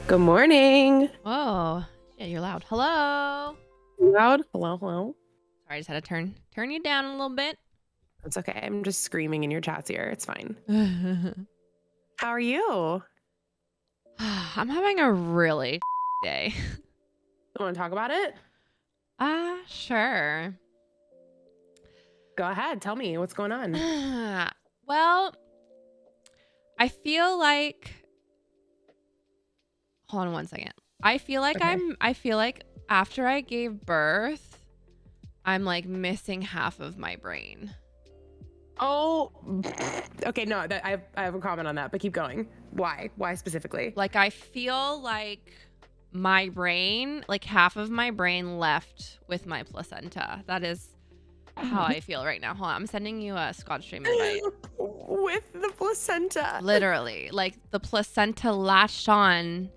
Good morning. Whoa. Yeah, you're loud. Hello. Loud. Hello, hello. Sorry, I just had to turn you down a little bit. It's okay. I'm just screaming in your chat's ear. It's fine. I'm How are you? having a really day. You want to talk about it? Sure. Go ahead. Tell me what's going on. Well, I feel like hold on one second. I feel like Okay. after I gave birth, I'm like missing half of my brain. Oh, okay. No, I have a comment on that, but keep going. Why? Why specifically? Like I feel like my brain, like half of my brain left with my placenta. That is how I feel right now. Hold on, I'm sending you a Scotch Stream invite. With the placenta. Literally, like the placenta latched on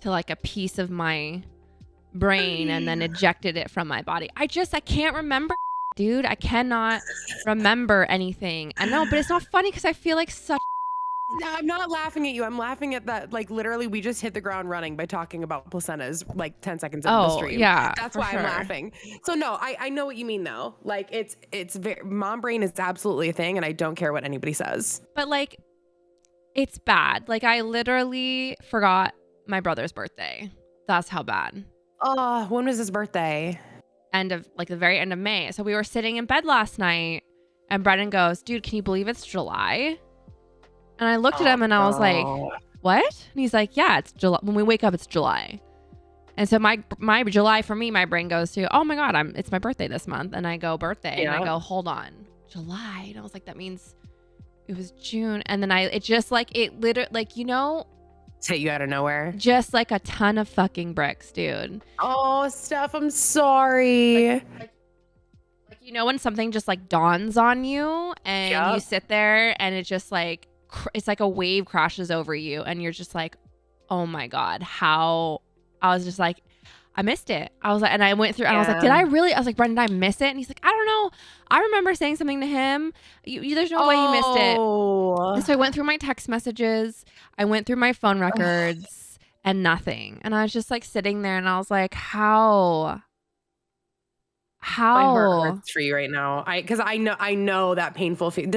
to like a piece of my brain and then ejected it from my body. I can't remember, dude. I cannot remember anything. I know, but it's not funny because I feel like such. I'm not laughing at you. I'm laughing at that. Like literally, we just hit the ground running by talking about placentas like 10 seconds into the stream. Yeah, That's for why sure. I'm laughing. So no, I know what you mean though. Like it's very, mom brain is absolutely a thing, and I don't care what anybody says. But like, it's bad. Like I literally forgot my brother's birthday. That's how bad. Oh, when was his birthday? The very end of May. So we were sitting in bed last night and Brendan goes, dude, can you believe it's July? And I looked at him and I was like, what? And he's like, yeah, it's July. When we wake up, it's July. And so my July for me, my brain goes to, oh my God, it's my birthday this month. And I go birthday and I go, hold on, July. And I was like, that means it was June. And then it literally, like, you know, It's hit you out of nowhere. just like a ton of fucking bricks, dude. Oh, Steph, I'm sorry. Like you know when something just like dawns on you and you sit there and it just like it's like a wave crashes over you and you're just like, oh my God, how. I was just like, I missed it. I was like, and I went through and I was like, did I really? I was like, Brendan, did I miss it? And he's like, I don't know. I remember saying something to him. There's no way you missed it. And so I went through my text messages. I went through my phone records and nothing. And I was just like sitting there and I was like, how? My heart hurts for you right now. Because I know that painful feeling.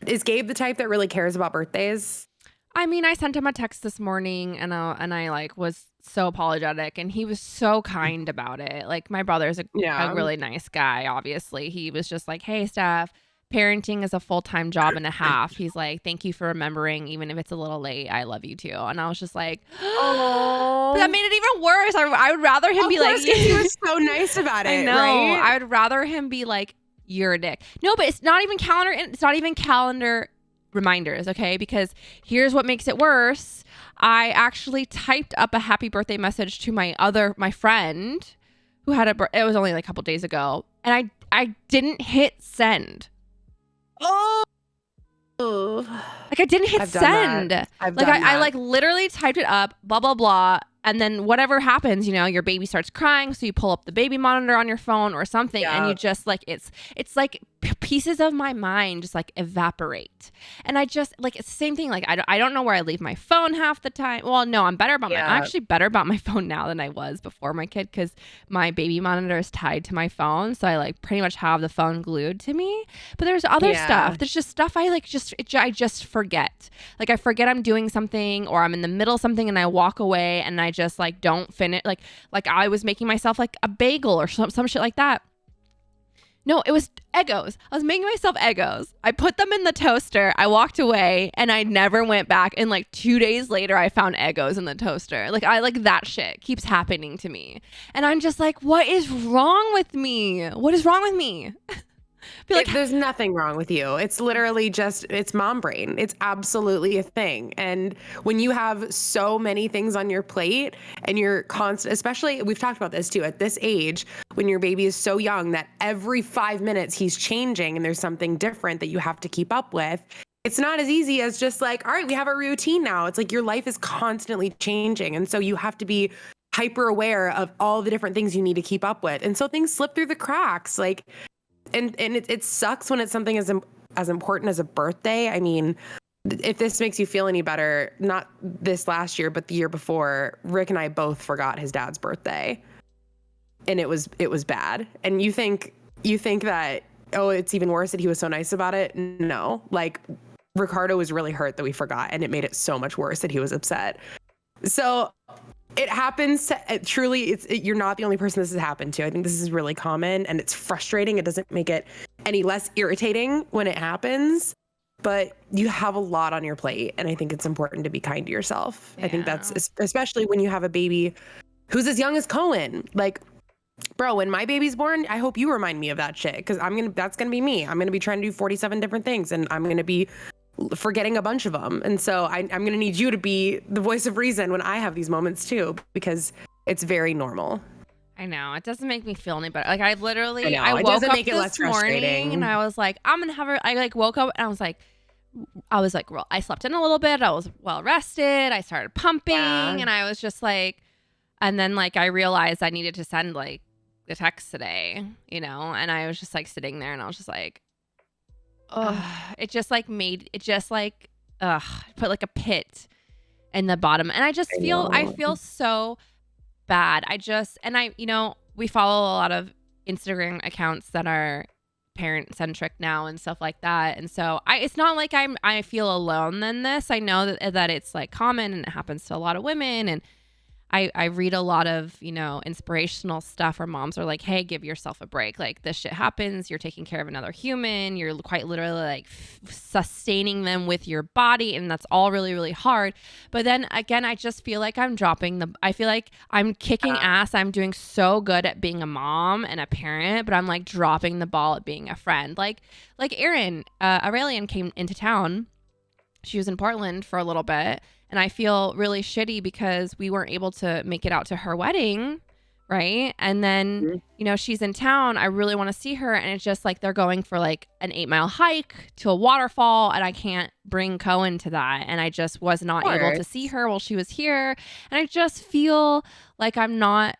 Is Gabe the type that really cares about birthdays? I mean, I sent him a text this morning and I like was so apologetic and he was so kind about it. Like my brother's a really nice guy. Obviously, he was just like, hey, Steph, parenting is a full-time job and a half. He's like, thank you for remembering, even if it's a little late. I love you too. And I was just like, oh, that made it even worse. I would rather him be like, he was so nice about it. I know. Right? I would rather him be like, you're a dick. No, but it's not even calendar reminders, okay? Because here's what makes it worse. I actually typed up a happy birthday message to my friend who had it was only like a couple days ago, and I didn't hit send. Oh, like I didn't hit send. I like literally typed it up, blah blah blah, and then whatever happens, you know, your baby starts crying, so you pull up the baby monitor on your phone or something, and you just like it's like pieces of my mind just like evaporate. And I just like it's the same thing. Like I don't know where I leave my phone half the time. Well, no, I'm actually better about my phone now than I was before my kid because my baby monitor is tied to my phone, so I like pretty much have the phone glued to me. But there's other stuff. There's just stuff I like I just forget. Like I forget I'm doing something or I'm in the middle of something and I walk away and I just like don't finish. Like I was making myself like a bagel or some shit like that. No, it was Eggos. I was making myself Eggos. I put them in the toaster. I walked away and I never went back. And like 2 days later, I found Eggos in the toaster. Like that shit keeps happening to me. And I'm just like, what is wrong with me? What is wrong with me? There's nothing wrong with you. It's literally just, it's mom brain. It's absolutely a thing. And when you have so many things on your plate and you're constant, especially we've talked about this too, at this age, when your baby is so young that every 5 minutes he's changing and there's something different that you have to keep up with. It's not as easy as just like, all right, we have a routine now. It's like your life is constantly changing. And so you have to be hyper aware of all the different things you need to keep up with. And so things slip through the cracks. Like, and it sucks when it's something as as important as a birthday. I mean, if this makes you feel any better, not this last year, but the year before, Rick and I both forgot his dad's birthday. And it was bad. And you think that, oh, it's even worse that he was so nice about it? No. Like, Ricardo was really hurt that we forgot, and it made it so much worse that he was upset. So it happens to truly, you're not the only person this has happened to. I think this is really common, and it's frustrating. It doesn't make it any less irritating when it happens, but you have a lot on your plate, and I think it's important to be kind to yourself. Yeah. I think that's, especially when you have a baby who's as young as Cohen. Like, bro, when my baby's born, I hope you remind me of that shit, because that's gonna be me. I'm gonna be trying to do 47 different things, and I'm gonna be forgetting a bunch of them. And so I'm gonna need you to be the voice of reason when I have these moments too, because it's very normal. I know, it doesn't make me feel any better. Like, I literally, I woke up this morning and I was like, I'm gonna have I like woke up and I was like, well, I slept in a little bit. I was well rested. I started pumping, and I was just like, and then like I realized I needed to send like the text today, you know, and I was just like sitting there and I was just like, it just like put like a pit in the bottom, and I feel so bad. You know, we follow a lot of Instagram accounts that are parent centric now and stuff like that, and so it's not like I feel alone in this. I know that it's like common and it happens to a lot of women, and I read a lot of, you know, inspirational stuff where moms are like, hey, give yourself a break. Like, this shit happens. You're taking care of another human. You're quite literally like sustaining them with your body. And that's all really, really hard. But then again, I just feel like I feel like I'm kicking ass. I'm doing so good at being a mom and a parent, but I'm like dropping the ball at being a friend. Like Erin, Aurelian came into town. She was in Portland for a little bit. And I feel really shitty because we weren't able to make it out to her wedding, right? And then, you know, she's in town. I really want to see her. And it's just like they're going for like an 8-mile hike to a waterfall. And I can't bring Cohen to that. And I just was not able to see her while she was here. And I just feel like I'm not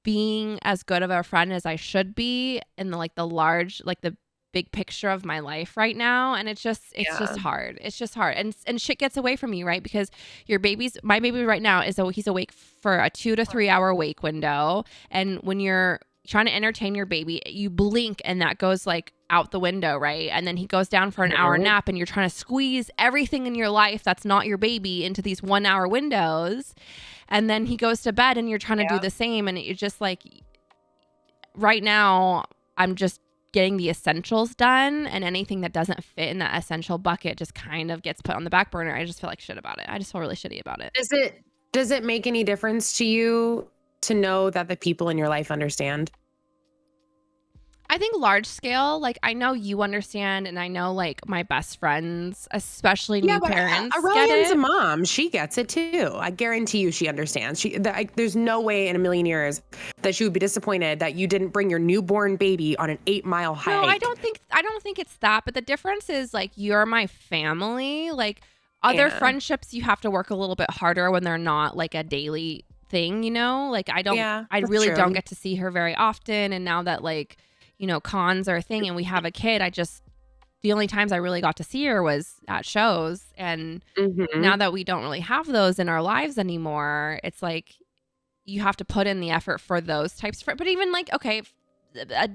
being as good of a friend as I should be in the big picture of my life right now. And it's just hard. It's just hard. And shit gets away from you, right? Because my baby right now he's awake for a 2 to 3 hour wake window. And when you're trying to entertain your baby, you blink and that goes like out the window, right? And then he goes down for an hour nap, and you're trying to squeeze everything in your life that's not your baby into these 1 hour windows. And then he goes to bed and you're trying to do the same. And it's just like, right now I'm just getting the essentials done, and anything that doesn't fit in that essential bucket just kind of gets put on the back burner. I just feel like shit about it. I just feel really shitty about it. Does it make any difference to you to know that the people in your life understand? I think large scale, like, I know you understand, and I know like my best friends, especially new parents, get it. A mom, she gets it too. I guarantee you, she understands. There's no way in a million years that she would be disappointed that you didn't bring your newborn baby on an 8-mile hike. No, I don't think it's that. But the difference is like, you're my family. Like, other friendships, you have to work a little bit harder when they're not like a daily thing, you know. Like, I really don't get to see her very often, and now that like, you know, cons are a thing and we have a kid, the only times I really got to see her was at shows. And now that we don't really have those in our lives anymore, it's like you have to put in the effort for those types. But even like, okay,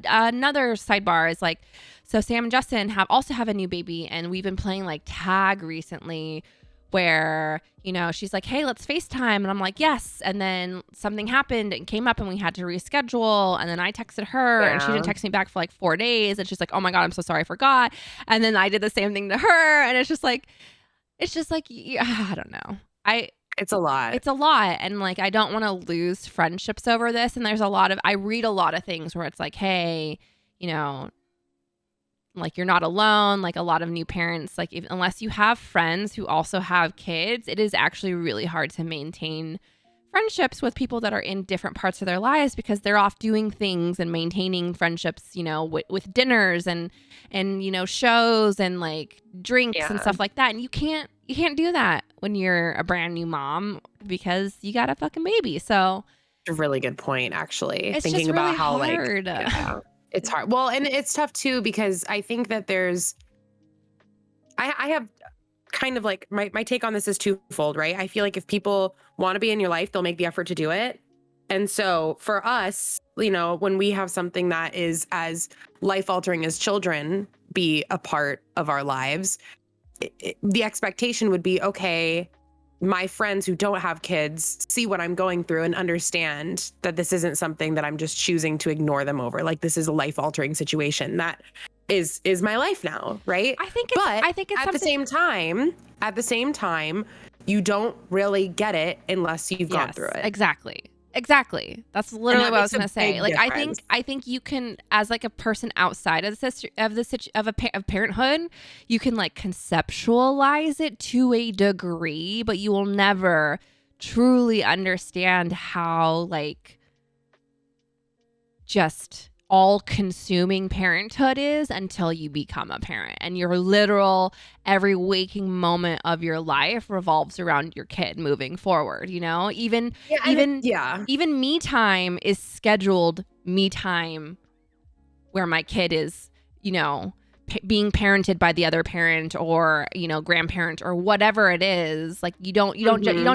another sidebar is like, so Sam and Justin also have a new baby, and we've been playing like tag recently, where, you know, she's like, hey, let's FaceTime. And I'm like, yes. And then something happened and came up and we had to reschedule. And then I texted her and she didn't text me back for like 4 days. And she's like, oh my God, I'm so sorry, I forgot. And then I did the same thing to her. And it's just like, I don't know. It's a lot. It's a lot. And like, I don't want to lose friendships over this. And I read a lot of things where it's like, hey, you know, like, you're not alone. Like, a lot of new parents, like, unless you have friends who also have kids, it is actually really hard to maintain friendships with people that are in different parts of their lives, because they're off doing things and maintaining friendships, you know, with dinners and you know, shows and like drinks and stuff like that. And you can't do that when you're a brand new mom, because you got a fucking baby. So a really good point, actually. It's thinking just about really how hard. It's hard. Well, and it's tough too, because I think that there's I have kind of like my take on this is twofold, right? I feel like if people want to be in your life, they'll make the effort to do it. And so for us, you know, when we have something that is as life altering as children be a part of our lives, the expectation would be, okay, my friends who don't have kids see what I'm going through and understand that this isn't something that I'm just choosing to ignore them over. Like, this is a life altering situation that is my life now, right? I think it's at the same time, you don't really get it unless you've gone through it. Exactly. That's literally what I was going to say. Like, difference. I think you can, as like a person outside of of parenthood, you can like conceptualize it to a degree, but you will never truly understand how like just all consuming parenthood is until you become a parent, and your literal every waking moment of your life revolves around your kid moving forward, you know. Even me time is scheduled me time where my kid is, you know, being parented by the other parent or, you know, grandparent or whatever it is. Like, you don't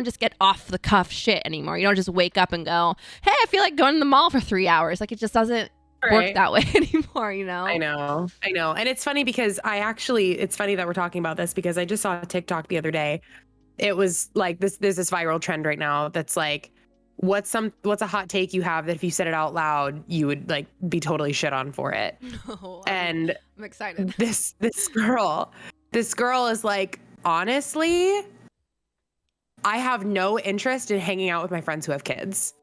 just get off the cuff shit anymore. You don't just wake up and go, hey, I feel like going to the mall for 3 hours. Like, it just doesn't work that way anymore, you know? I know. And it's funny because it's funny that we're talking about this because I just saw a TikTok the other day. It was like there's this viral trend right now that's like, what's a hot take you have that if you said it out loud, you would like be totally shit on for it. No, and I'm excited. This girl is like, honestly, I have no interest in hanging out with my friends who have kids.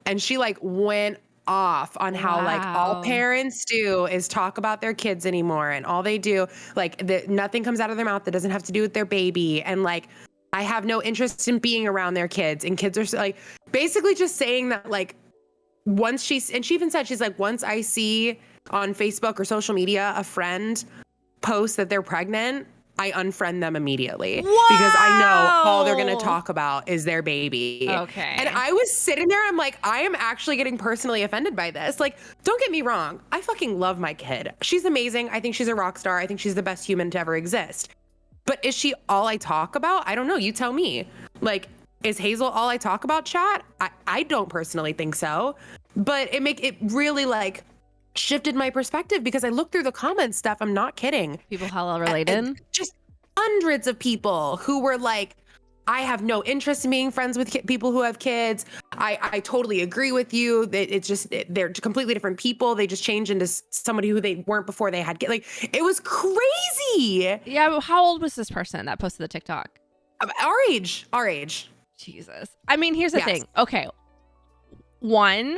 And she like went off on how like all parents do is talk about their kids anymore, and all they do, like, nothing comes out of their mouth that doesn't have to do with their baby, and like, I have no interest in being around their kids, and kids are like basically just saying that like she even said, she's like, once I see on Facebook or social media a friend post that they're pregnant, I unfriend them immediately. Whoa! Because I know all they're going to talk about is their baby. Okay. And I was sitting there, I'm like, I am actually getting personally offended by this. Like, don't get me wrong. I fucking love my kid. She's amazing. I think she's a rock star. I think she's the best human to ever exist. But is she all I talk about? I don't know. You tell me. Like, is Hazel all I talk about, chat? I don't personally think so. But it really like shifted my perspective because I looked through the comments, Steph. I'm not kidding. People hella related. Just hundreds of people who were like, I have no interest in being friends with people who have kids. I totally agree with you that it's just, they're completely different people. They just change into somebody who they weren't before they had kids. Like, it was crazy. Yeah. But how old was this person that posted the TikTok? Our age. Jesus. I mean, here's the thing. Okay. One,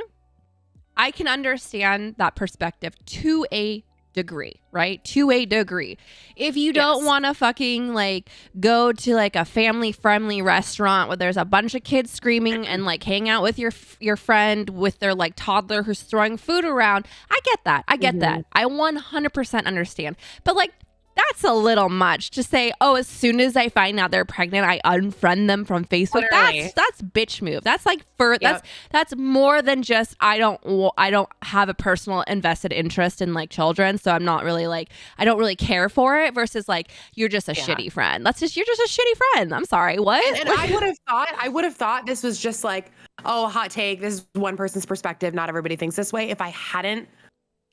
I can understand that perspective to a degree, right? To a degree. If you don't want to fucking like go to like a family friendly restaurant where there's a bunch of kids screaming and like hang out with your friend with their like toddler who's throwing food around, I get that. I 100% understand. But like, that's a little much to say, oh, as soon as I find out they're pregnant, I unfriend them from Facebook. Literally. That's bitch move. That's like that's more than just I don't have a personal invested interest in like children, so I'm not really like, I don't really care for it, versus like, you're just a shitty friend. You're just a shitty friend. I'm sorry, what? And I would have thought this was just like, oh, hot take. This is one person's perspective. Not everybody thinks this way. If I hadn't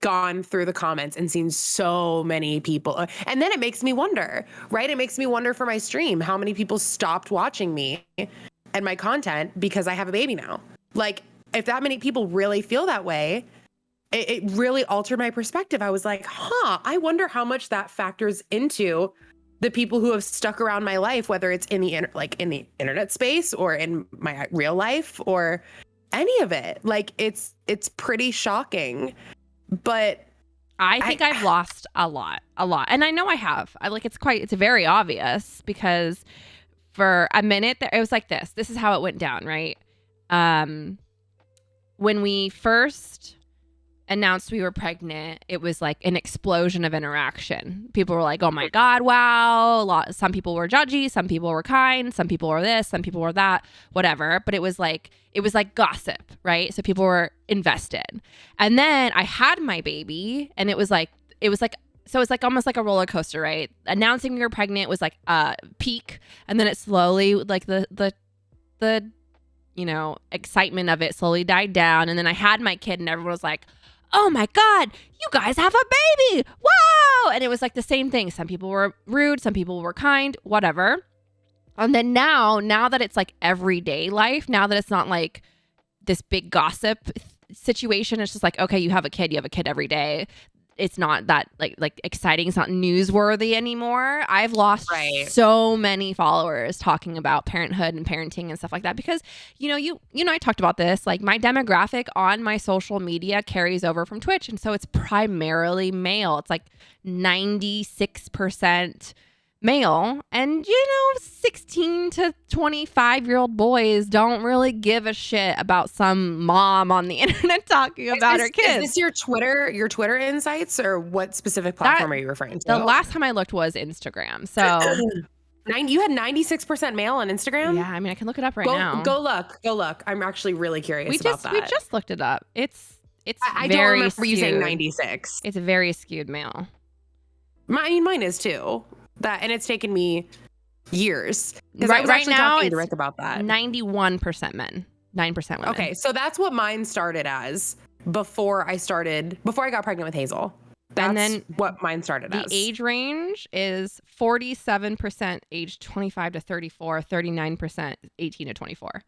gone through the comments and seen so many people, and then it makes me wonder, right? It makes me wonder for my stream, how many people stopped watching me and my content because I have a baby now. Like, if that many people really feel that way, it really altered my perspective. I was like, I wonder how much that factors into the people who have stuck around my life, whether it's in the internet space or in my real life or any of it. Like, it's pretty shocking. But I think I've lost a lot. And I know I have. It's very obvious, because for a minute it was like this. This is how it went down, right? When we first announced we were pregnant, it was like an explosion of interaction. People were like, oh my God, wow. Some people were judgy, some people were kind, some people were this, some people were that, whatever. But it was like gossip, right? So people were invested. And then I had my baby, and it was like so it's like almost like a roller coaster, right? Announcing you're pregnant was like peak, and then it slowly, like the you know, excitement of it slowly died down, and then I had my kid and everyone was like, oh my God, you guys have a baby, wow. And it was like the same thing. Some people were rude, some people were kind, whatever. And then now that it's like everyday life, now that it's not like this big gossip situation, it's just like, okay, you have a kid every day. It's not that like exciting. It's not newsworthy anymore. I've lost so many followers talking about parenthood and parenting and stuff like that because, you know, I talked about this, like my demographic on my social media carries over from Twitch. And so it's primarily male. It's like 96% male, and 16 to 25-year-old boys don't really give a shit about some mom on the internet talking about her kids. Is this your Twitter insights, or what specific platform are you referring to? The last time I looked was Instagram. So you had 96% male on Instagram? Yeah, I mean, I can look it up now. Go look. I'm actually really curious about that. We just looked it up. It's I very don't remember skewed. you saying 96. It's a very skewed male. Mine is too. And it's taken me years. Right now, talking to Rick about that. 91% men, 9% women. Okay, so that's what mine started as before I got pregnant with Hazel. That's what mine started as. The age range is 47% age 25 to 34, 39% 18 to 24.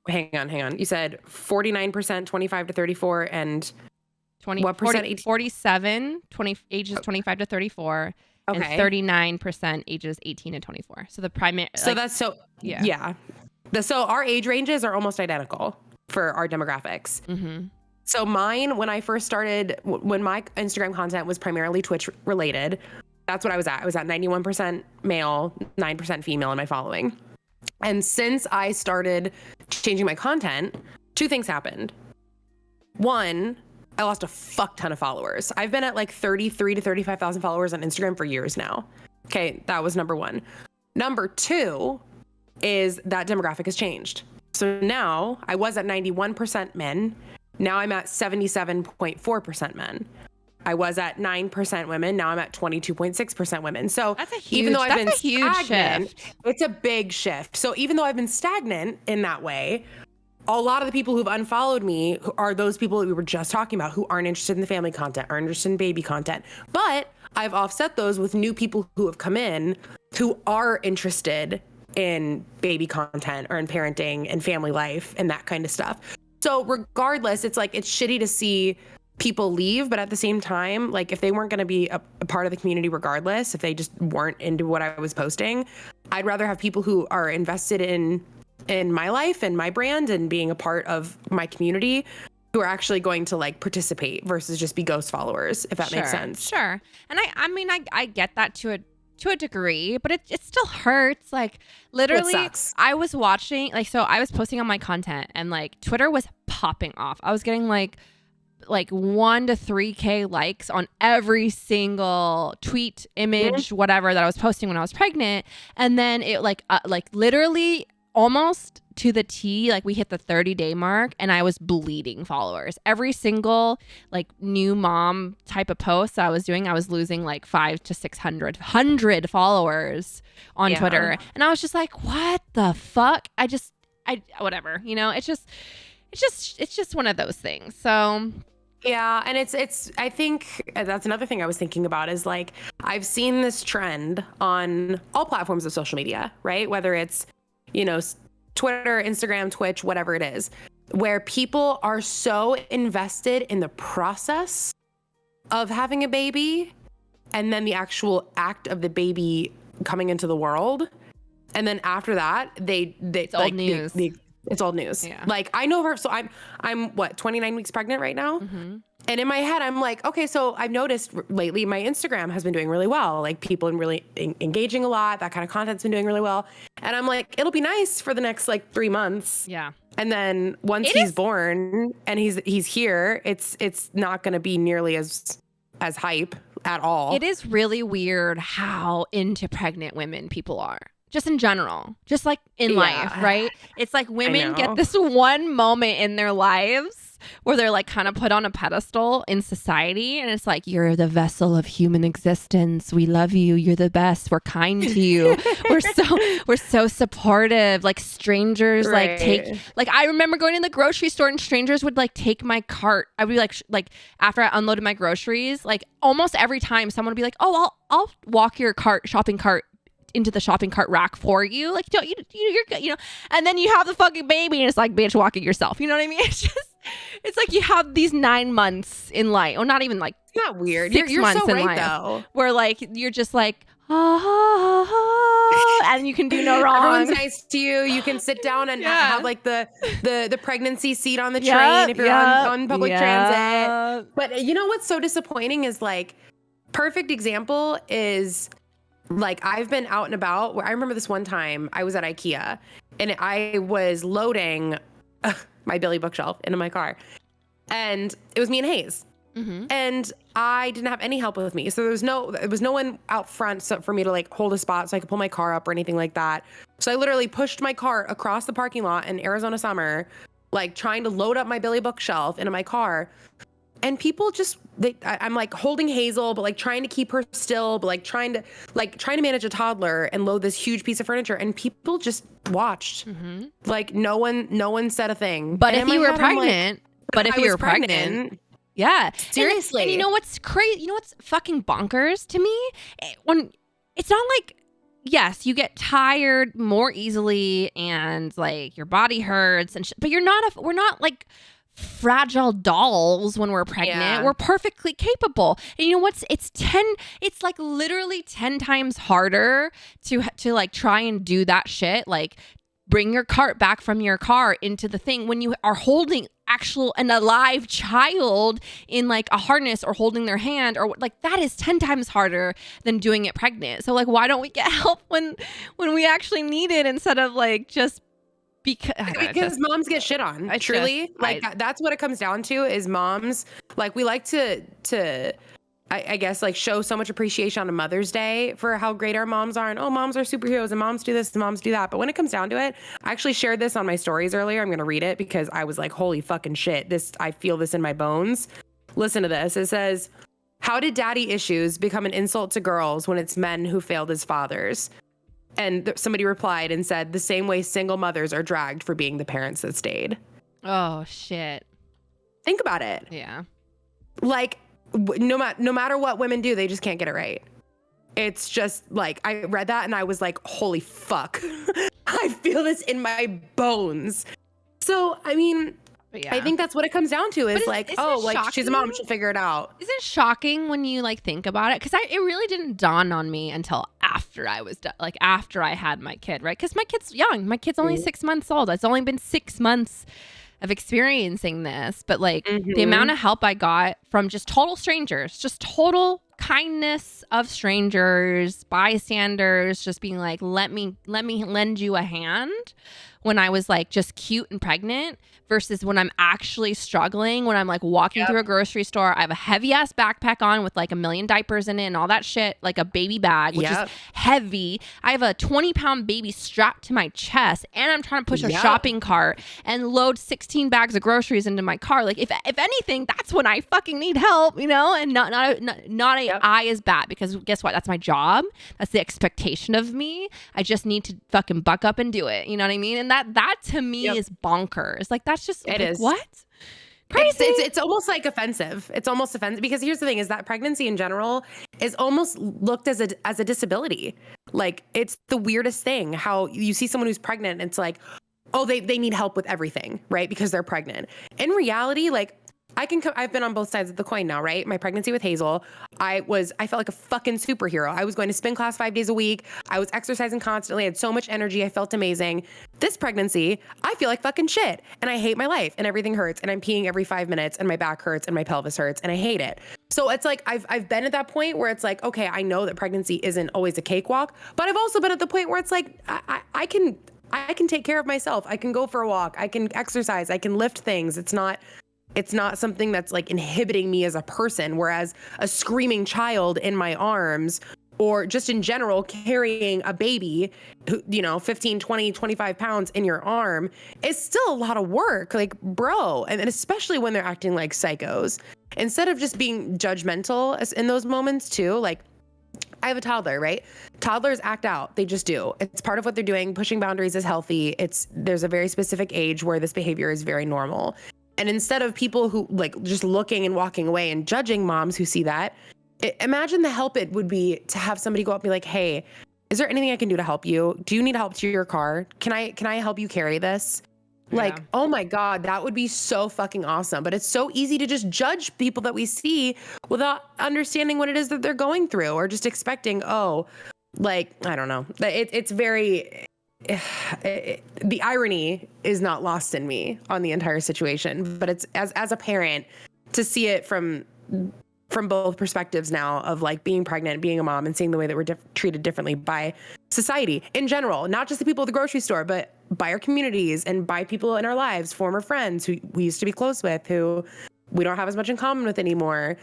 Hang on. You said 49% 25 to 34 and 20. What percent? 47 ages 25 to 34. Okay. And 39% ages 18 to 24. So the primary. So that's so. Yeah. So our age ranges are almost identical for our demographics. Mm-hmm. So mine, when I first started, when my Instagram content was primarily Twitch related, that's what I was at. I was at 91% male, 9% female in my following. And since I started changing my content, two things happened. One, I lost a fuck ton of followers. I've been at like 33 to 35,000 followers on Instagram for years now. Okay, that was number one. Number two is that demographic has changed. So now I was at 91% men. Now I'm at 77.4% men. I was at 9% women. Now I'm at 22.6% women. So that's a huge, even though I've been stagnant, shift. It's a big shift. So even though I've been stagnant in that way, a lot of the people who've unfollowed me are those people that we were just talking about who aren't interested in the family content, aren't interested in baby content. But I've offset those with new people who have come in who are interested in baby content or in parenting and family life and that kind of stuff. So regardless, it's like, it's shitty to see people leave, but at the same time, like if they weren't going to be a part of the community regardless, if they just weren't into what I was posting, I'd rather have people who are invested in my life and my brand and being a part of my community who are actually going to like participate versus just be ghost followers, if that makes sense. Sure. And I mean, I get that to a degree, but it still hurts. Like literally, I was watching, like, so I was posting on my content and like Twitter was popping off. I was getting like 1 to 3K likes on every single tweet, image, whatever that I was posting when I was pregnant. And then it like literally almost to the T, like we hit the 30-day mark and I was bleeding followers. Every single like new mom type of post I was doing, I was losing like 500 to 600 followers on Twitter. And I was just like, what the fuck? I whatever, it's just one of those things. So yeah, and it's I think that's another thing I was thinking about is like I've seen this trend on all platforms of social media, right? Whether it's Twitter, Instagram, Twitch, whatever it is, where people are so invested in the process of having a baby and then the actual act of the baby coming into the world. And then after that, it's like, old news. It's old news. Yeah. Like I know her. So I'm 29 weeks pregnant right now. Mm-hmm. And in my head, I'm like, okay, so I've noticed lately my Instagram has been doing really well. Like people are really engaging a lot. That kind of content's been doing really well. And I'm like, it'll be nice for the next like 3 months. Yeah. And then once he's born and he's here, it's not going to be nearly as hype at all. It is really weird how into pregnant women people are. Just in general, just like in life, right? It's like women get this one moment in their lives where they're like kind of put on a pedestal in society, and it's like, you're the vessel of human existence, we love you, you're the best, we're kind to you, we're so supportive. Like strangers like take, like I remember going in the grocery store and strangers would like take my cart. I would be like after I unloaded my groceries, like almost every time someone would be like, oh, I'll walk your shopping cart into the shopping cart rack for you, like you're good, you know. And then you have the fucking baby and it's like, bitch, walk it yourself, you know what I mean? It's like you have these 9 months in life, or not even like, it's not weird, 6 you're months so in right, life though, where like you're just like and you can do no wrong. Everyone's nice to you. You can sit down and have like the pregnancy seat on the train if you're on public transit. But you know what's so disappointing is like, perfect example is like, I've been out and about where I remember this one time I was at IKEA and I was loading my Billy bookshelf into my car, and it was me and Hayes. And I didn't have any help with me. So there was no one out front for me to like hold a spot so I could pull my car up or anything like that. So I literally pushed my cart across the parking lot in Arizona summer, like trying to load up my Billy bookshelf into my car. And people just, I'm like holding Hazel, but like trying to keep her still, but like trying to manage a toddler and load this huge piece of furniture. And people just watched. Like no one said a thing. But if you were pregnant, yeah, seriously. And you know what's crazy? You know what's fucking bonkers to me? When it's not like, yes, you get tired more easily and like your body hurts and but we're not like fragile dolls when we're pregnant. Yeah. We're perfectly capable. And you know what's? It's like literally 10 times harder to like try and do that shit. Like bring your cart back from your car into the thing when you are holding an alive child in like a harness or holding their hand, or like that is 10 times harder than doing it pregnant. So like, why don't we get help when we actually need it, instead of like just because moms get shit on. Truly, that's what it comes down to, is moms. Like we like to I guess like show so much appreciation on a Mother's Day for how great our moms are, and moms are superheroes and moms do this and moms do that. But when it comes down to it, I actually shared this on my stories earlier. I'm going to read it because I was like, holy fucking shit. I feel this in my bones. Listen to this. It says, how did daddy issues become an insult to girls when it's men who failed as fathers? And somebody replied and said, the same way single mothers are dragged for being the parents that stayed. Oh, shit. Think about it. Yeah. Like, no matter what women do, they just can't get it right. It's just like, I read that and I was like, holy fuck. I feel this in my bones. So, I mean, I think that's what it comes down to, is like, oh, like shocking? She's a mom, she'll figure it out. Is it shocking when you like think about it? Because it really didn't dawn on me until after I was after I had my kid, right? Because my kid's young. My kid's only 6 months old. It's only been 6 months of experiencing this, but like the amount of help I got from just total strangers, just total kindness of strangers, bystanders, just being like, let me lend you a hand when I was like just cute and pregnant, versus when I'm actually struggling, when I'm like walking through a grocery store, I have a heavy ass backpack on with like 1 million diapers in it and all that shit, like a baby bag, which is heavy. I have a 20-pound baby strapped to my chest, and I'm trying to push a shopping cart and load 16 bags of groceries into my car. Like if anything, that's when I fucking need help, you know, and not I is bad, because guess what? That's my job. That's the expectation of me. I just need to fucking buck up and do it. You know what I mean? And that to me is bonkers. Like that's just what? Crazy. It's almost like offensive. It's almost offensive, because here's the thing, is that pregnancy in general is almost looked as a disability. Like it's the weirdest thing how you see someone who's pregnant and it's like, oh, they need help with everything, right? Because they're pregnant. In reality, like I've been on both sides of the coin now, right? My pregnancy with Hazel, I felt like a fucking superhero. I was going to spin class 5 days a week. I was exercising constantly. I had so much energy. I felt amazing. This pregnancy, I feel like fucking shit. And I hate my life, and everything hurts, and I'm peeing every 5 minutes, and my back hurts, and my pelvis hurts, and I hate it. So it's like, I've been at that point where it's like, okay, I know that pregnancy isn't always a cakewalk, but I've also been at the point where it's like, I can take care of myself. I can go for a walk. I can exercise. I can lift things. It's not something that's like inhibiting me as a person. Whereas a screaming child in my arms or just in general, carrying a baby, who, 15, 20, 25 pounds in your arm is still a lot of work. Like, bro, and especially when they're acting like psychos, instead of just being judgmental in those moments too, like, I have a toddler, right? Toddlers act out. They just do. It's part of what they're doing. Pushing boundaries is healthy. There's a very specific age where this behavior is very normal. And instead of people who like just looking and walking away and judging moms who see that, imagine the help it would be to have somebody go up and be like, hey, is there anything I can do to help you? Do you need help to your car? Can I help you carry this? Like, oh my God, that would be so fucking awesome. But it's so easy to just judge people that we see without understanding what it is that they're going through, or just expecting, I don't know. It's very, the irony is not lost in me on the entire situation, but it's as a parent to see it from both perspectives now of like being pregnant, being a mom, and seeing the way that we're treated differently by society in general, not just the people at the grocery store, but by our communities and by people in our lives, former friends who we used to be close with, who we don't have as much in common with anymore.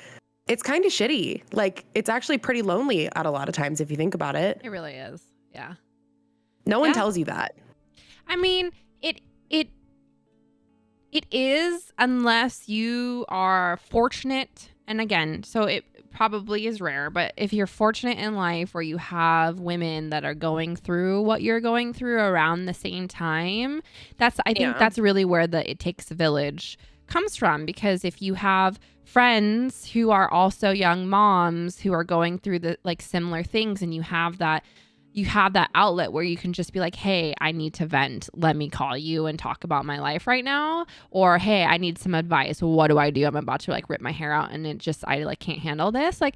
It's kind of shitty. Like, it's actually pretty lonely at a lot of times if you think about it. It really is. Yeah. No one tells you that. I mean, it is, unless you are fortunate. And again, so it probably is rare, but if you're fortunate in life where you have women that are going through what you're going through around the same time, I think that's really where the it takes a village comes from. Because if you have friends who are also young moms who are going through the like similar things, and you have that outlet where you can just be like, hey, I need to vent. Let me call you and talk about my life right now. Or, hey, I need some advice. What do I do? I'm about to like rip my hair out and I like can't handle this. Like,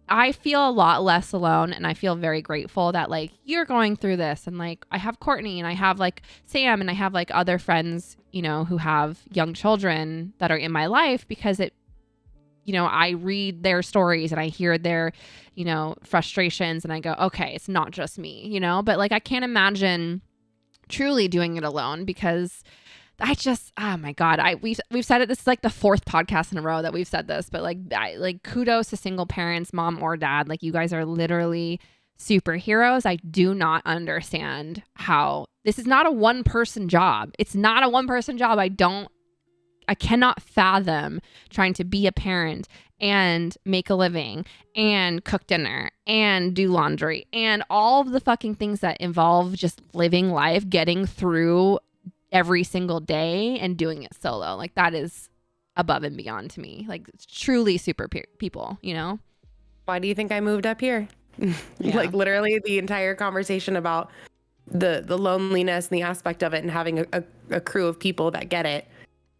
I feel a lot less alone, and I feel very grateful that like you're going through this, and like I have Courtney, and I have like Sam, and I have like other friends, who have young children that are in my life, because I read their stories and I hear their, frustrations, and I go, okay, it's not just me, but like, I can't imagine truly doing it alone, because I just, oh my God, we've said it. This is like the 4th podcast in a row that we've said this, but like kudos to single parents, mom or dad. Like, you guys are literally superheroes. I do not understand how this is not a one person job. It's not a one person job. I cannot fathom trying to be a parent and make a living and cook dinner and do laundry and all of the fucking things that involve just living life, getting through every single day and doing it solo. Like, that is above and beyond to me. Like, it's truly super people, Why do you think I moved up here? Like, literally the entire conversation about the loneliness and the aspect of it, and having a crew of people that get it.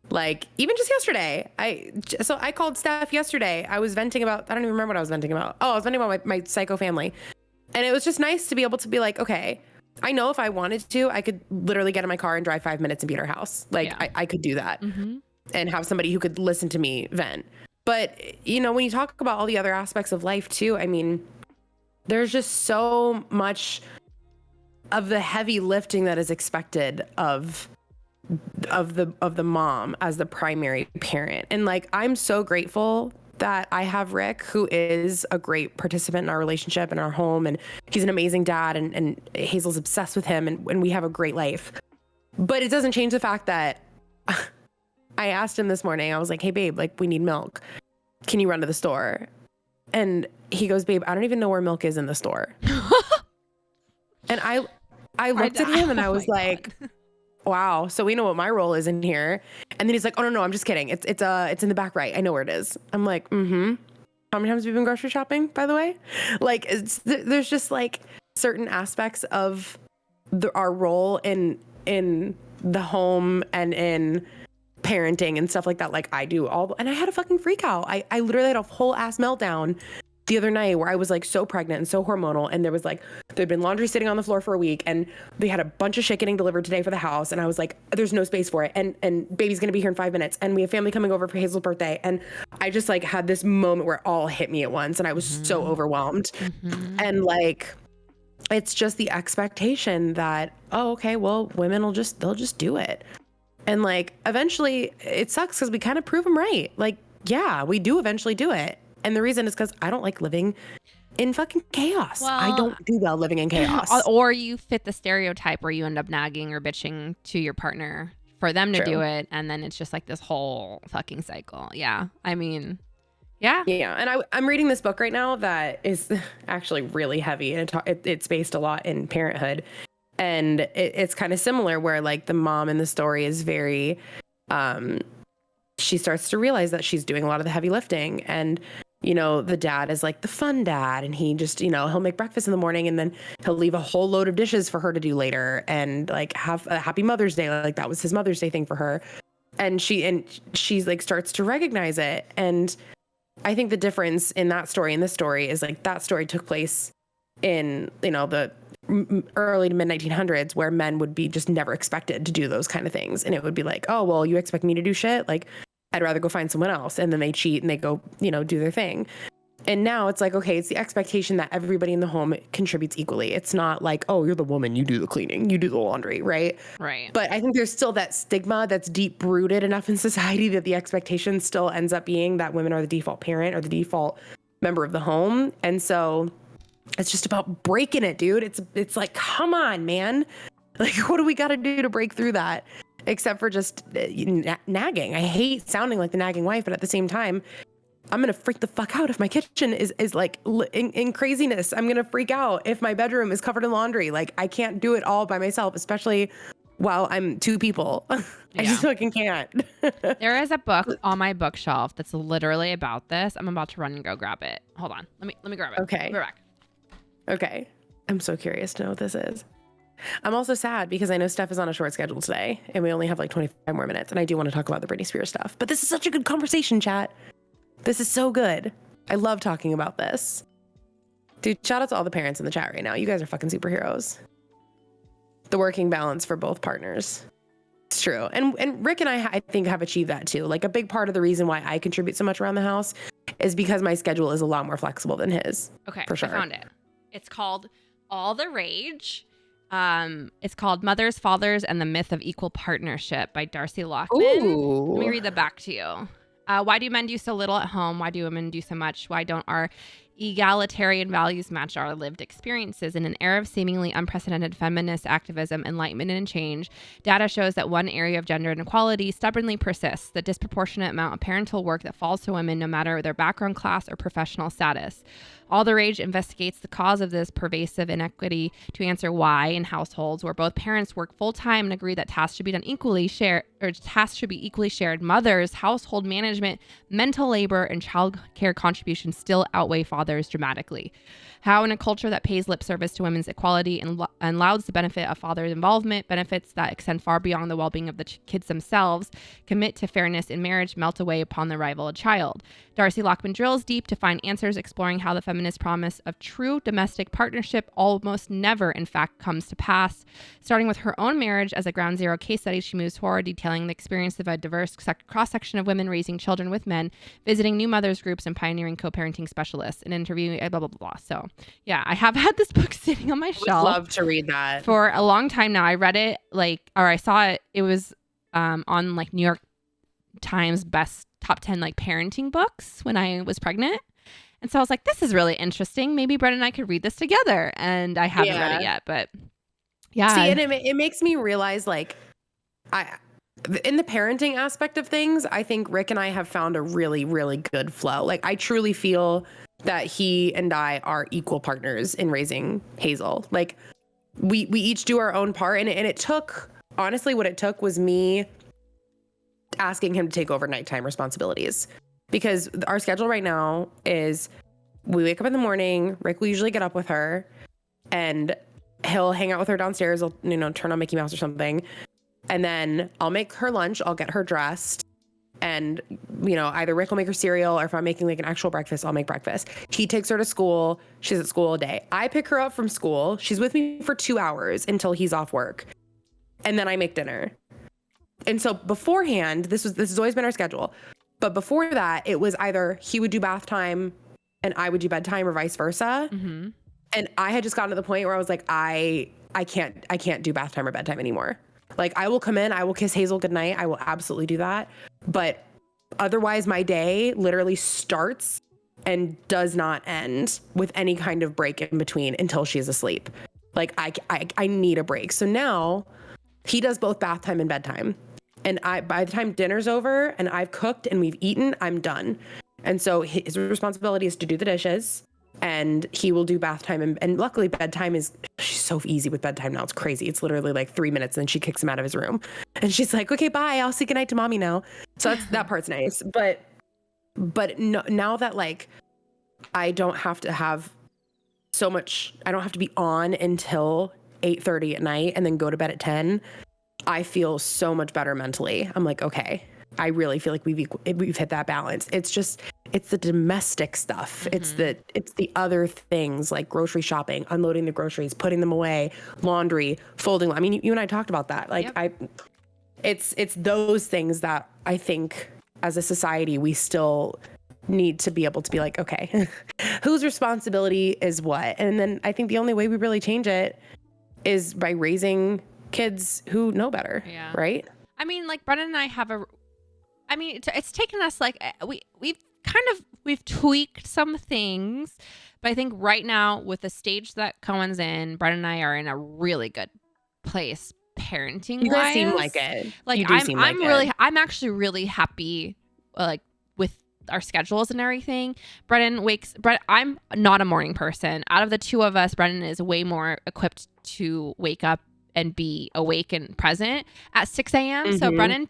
Like, even just yesterday, I called Steph yesterday. I was venting about, I don't even remember what I was venting about. Oh, I was venting about my psycho family. And it was just nice to be able to be like, okay, I know if I wanted to, I could literally get in my car and drive 5 minutes and be at her house. Like, I could do that and have somebody who could listen to me vent. But, when you talk about all the other aspects of life too, I mean, there's just so much of the heavy lifting that is expected of the mom as the primary parent. And like, I'm so grateful that I have Rick, who is a great participant in our relationship and our home, and he's an amazing dad, and Hazel's obsessed with him, and we have a great life. But it doesn't change the fact that I asked him this morning, I was like, hey babe, like, we need milk. Can you run to the store? And he goes, babe, I don't even know where milk is in the store. And I looked at him and I was like, wow, so we know what my role is in here. And then he's like, oh no, I'm just kidding. It's in the back right. I know where it is. I'm like, How many times have you been grocery shopping, by the way? Like, there's just like certain aspects of our role in the home and in parenting and stuff like that. Like, I do and I had a fucking freak out. I literally had a whole ass meltdown the other night where I was like so pregnant and so hormonal, and there'd been laundry sitting on the floor for a week, and they had a bunch of shit getting delivered today for the house, and I was like, there's no space for it, and baby's gonna be here in 5 minutes, and we have family coming over for Hazel's birthday, and I just like had this moment where it all hit me at once, and I was so overwhelmed. And like, it's just the expectation that, oh, okay, well, women they'll just do it, and like, eventually it sucks because we kind of prove them right. Like, yeah, we do eventually do it. And the reason is because I don't like living in fucking chaos. Well, I don't do well living in chaos. Or you fit the stereotype where you end up nagging or bitching to your partner for them to do it, and then it's just like this whole fucking cycle. Yeah, I mean, yeah. And I'm reading this book right now that is actually really heavy, and it's based a lot in parenthood, and it's kind of similar where like the mom in the story is very she starts to realize that she's doing a lot of the heavy lifting, and you know, the dad is like the fun dad, and he just, you know, he'll make breakfast in the morning and then he'll leave a whole load of dishes for her to do later, and like have a happy Mother's Day. Like that was his Mother's Day thing for her. And she's like starts to recognize it. And I think the difference in that story and this story is like that story took place in, you know, the early to mid 1900s, where men would be just never expected to do those kind of things. And it would be like, oh, well, you expect me to do shit? Like, I'd rather go find someone else. And then they cheat and they go, you know, do their thing. And now it's like, okay, it's the expectation that everybody in the home contributes equally. It's not like, oh, you're the woman, you do the cleaning, you do the laundry, right? Right. But I think there's still that stigma that's deep rooted enough in society that the expectation still ends up being that women are the default parent or the default member of the home. And so it's just about breaking it, dude. It's like, come on, man. Like, what do we got to do to break through that? Except for just nagging. I hate sounding like the nagging wife, but at the same time, I'm going to freak the fuck out if my kitchen is like in craziness. I'm going to freak out if my bedroom is covered in laundry. Like, I can't do it all by myself, especially while I'm two people. I just fucking can't. There is a book on my bookshelf that's literally about this. I'm about to run and go grab it. Hold on. Let me grab it. Okay. We're back. Okay. I'm so curious to know what this is. I'm also sad because I know Steph is on a short schedule today and we only have like 25 more minutes, and I do want to talk about the Britney Spears stuff. But this is such a good conversation, chat. This is so good. I love talking about this. Dude, shout out to all the parents in the chat right now. You guys are fucking superheroes. The working balance for both partners. It's true. And Rick and I think have achieved that too. Like, a big part of the reason why I contribute so much around the house is because my schedule is a lot more flexible than his. Okay, for sure. I found it. It's called All the Rage. It's called Mothers, Fathers, and the Myth of Equal Partnership by Darcy Lockman. Ooh. Let me read that back to you. Why do men do so little at home? Why do women do so much? Why don't our egalitarian values match our lived experiences? In an era of seemingly unprecedented feminist activism, enlightenment, and change, data shows that one area of gender inequality stubbornly persists: the disproportionate amount of parental work that falls to women, no matter their background, class, or professional status. All the Rage investigates the cause of this pervasive inequity to answer why in households where both parents work full-time and agree that tasks should be equally shared, mothers, household management, mental labor, and child care contributions still outweigh fathers dramatically. How, in a culture that pays lip service to women's equality and lauds the benefit of father involvement, benefits that extend far beyond the well-being of the kids themselves, commit to fairness in marriage, melt away upon the arrival of a child. Darcy Lockman drills deep to find answers, exploring how the feminist promise of true domestic partnership almost never, in fact, comes to pass. Starting with her own marriage as a ground zero case study, she moves forward, detailing the experience of a diverse cross-section of women raising children with men, visiting new mothers groups, and pioneering co-parenting specialists, and interviewing blah, blah, blah, blah. So, yeah, I have had this book sitting on my shelf. Would love to read that. For a long time now. I read it I saw it. It was on like New York Times best top 10 like parenting books when I was pregnant. And so I was like, this is really interesting. Maybe Brett and I could read this together. And I haven't read it yet, but yeah. See, and it makes me realize, like, in the parenting aspect of things, I think Rick and I have found a really, really good flow. Like, I truly feel that he and I are equal partners in raising Hazel. Like, we each do our own part. And it took, honestly, what it took was me asking him to take over nighttime responsibilities. Because our schedule right now is we wake up in the morning, Rick will usually get up with her, and he'll hang out with her downstairs. I'll, turn on Mickey Mouse or something. And then I'll make her lunch. I'll get her dressed. And, either Rick will make her cereal, or if I'm making like an actual breakfast, I'll make breakfast. He takes her to school. She's at school all day. I pick her up from school. She's with me for 2 hours until he's off work. And then I make dinner. And so beforehand, this has always been our schedule. But before that, it was either he would do bath time and I would do bedtime, or vice versa. Mm-hmm. And I had just gotten to the point where I was like, I can't do bath time or bedtime anymore. Like, I will come in, I will kiss Hazel goodnight. I will absolutely do that. But otherwise, my day literally starts and does not end with any kind of break in between until she's asleep. Like I need a break. So now he does both bath time and bedtime. And by the time dinner's over and I've cooked and we've eaten, I'm done. And so his responsibility is to do the dishes, and he will do bath time. And luckily bedtime she's so easy with bedtime now. It's crazy. It's literally like 3 minutes and then she kicks him out of his room. And she's like, okay, bye. I'll say goodnight to mommy now. So that part's nice. But no, now that like, I don't have to have so much, I don't have to be on until 8:30 at night and then go to bed at 10. I feel so much better mentally. I'm like, okay, I really feel like we've hit that balance. It's the domestic stuff. Mm-hmm. It's the other things like grocery shopping, unloading the groceries, putting them away, laundry, folding. I mean, you and I talked about that. Like it's those things that I think as a society, we still need to be able to be like, okay, whose responsibility is what? And then I think the only way we really change it is by raising kids who know better. Yeah. Right. I mean, like Brennan and I have it's taken us like we've tweaked some things, but I think right now with the stage that Cohen's in, Brennan and I are in a really good place parenting. You guys seem like it. Like I'm actually really happy like with our schedules and everything. I'm not a morning person. Out of the two of us, Brennan is way more equipped to wake up and be awake and present at 6 a.m. Mm-hmm. So Brennan,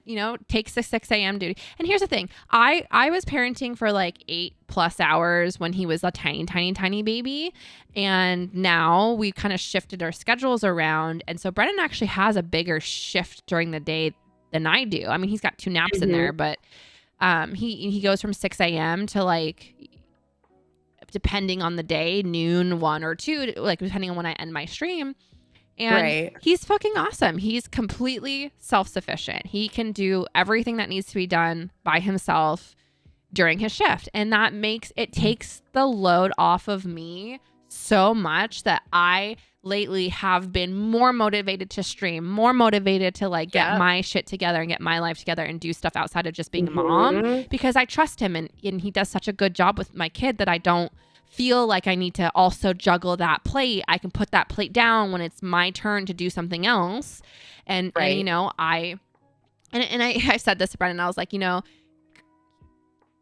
takes the 6 a.m. duty. And here's the thing. I was parenting for like 8+ hours when he was a tiny baby. And now we've kind of shifted our schedules around. And so Brennan actually has a bigger shift during the day than I do. I mean, he's got 2 naps in there, but he goes from 6 a.m. to like, depending on the day, noon, 1 or 2, like depending on when I end my stream. And he's fucking awesome. He's completely self-sufficient. He can do everything that needs to be done by himself during his shift. And that takes the load off of me so much that I lately have been more motivated to stream, more motivated to like get my shit together and get my life together and do stuff outside of just being a mom, because I trust him and he does such a good job with my kid that I don't feel like I need to also juggle that plate. I can put that plate down when it's my turn to do something else. And I said this to Brennan, I was like,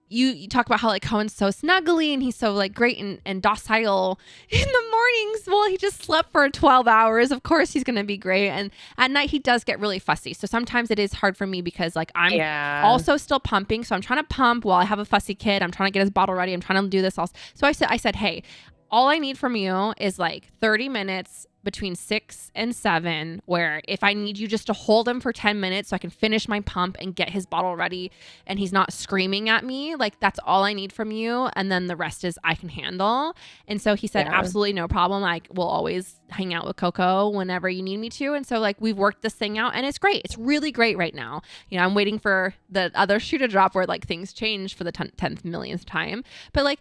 you talk about how like Cohen's so snuggly and he's so like great and docile in the mornings. Well, he just slept for 12 hours. Of course he's going to be great. And at night he does get really fussy. So sometimes it is hard for me because like I'm also still pumping. So I'm trying to pump while I have a fussy kid. I'm trying to get his bottle ready. I'm trying to do this also. So I said, hey, all I need from you is like 30 minutes between 6 and 7, where if I need you just to hold him for 10 minutes so I can finish my pump and get his bottle ready and he's not screaming at me, like that's all I need from you. And then the rest is I can handle. And so he said, absolutely no problem. I will always hang out with Coco whenever you need me to. And so like we've worked this thing out and it's great. It's really great right now. I'm waiting for the other shoe to drop where like things change for the 10th millionth time. But like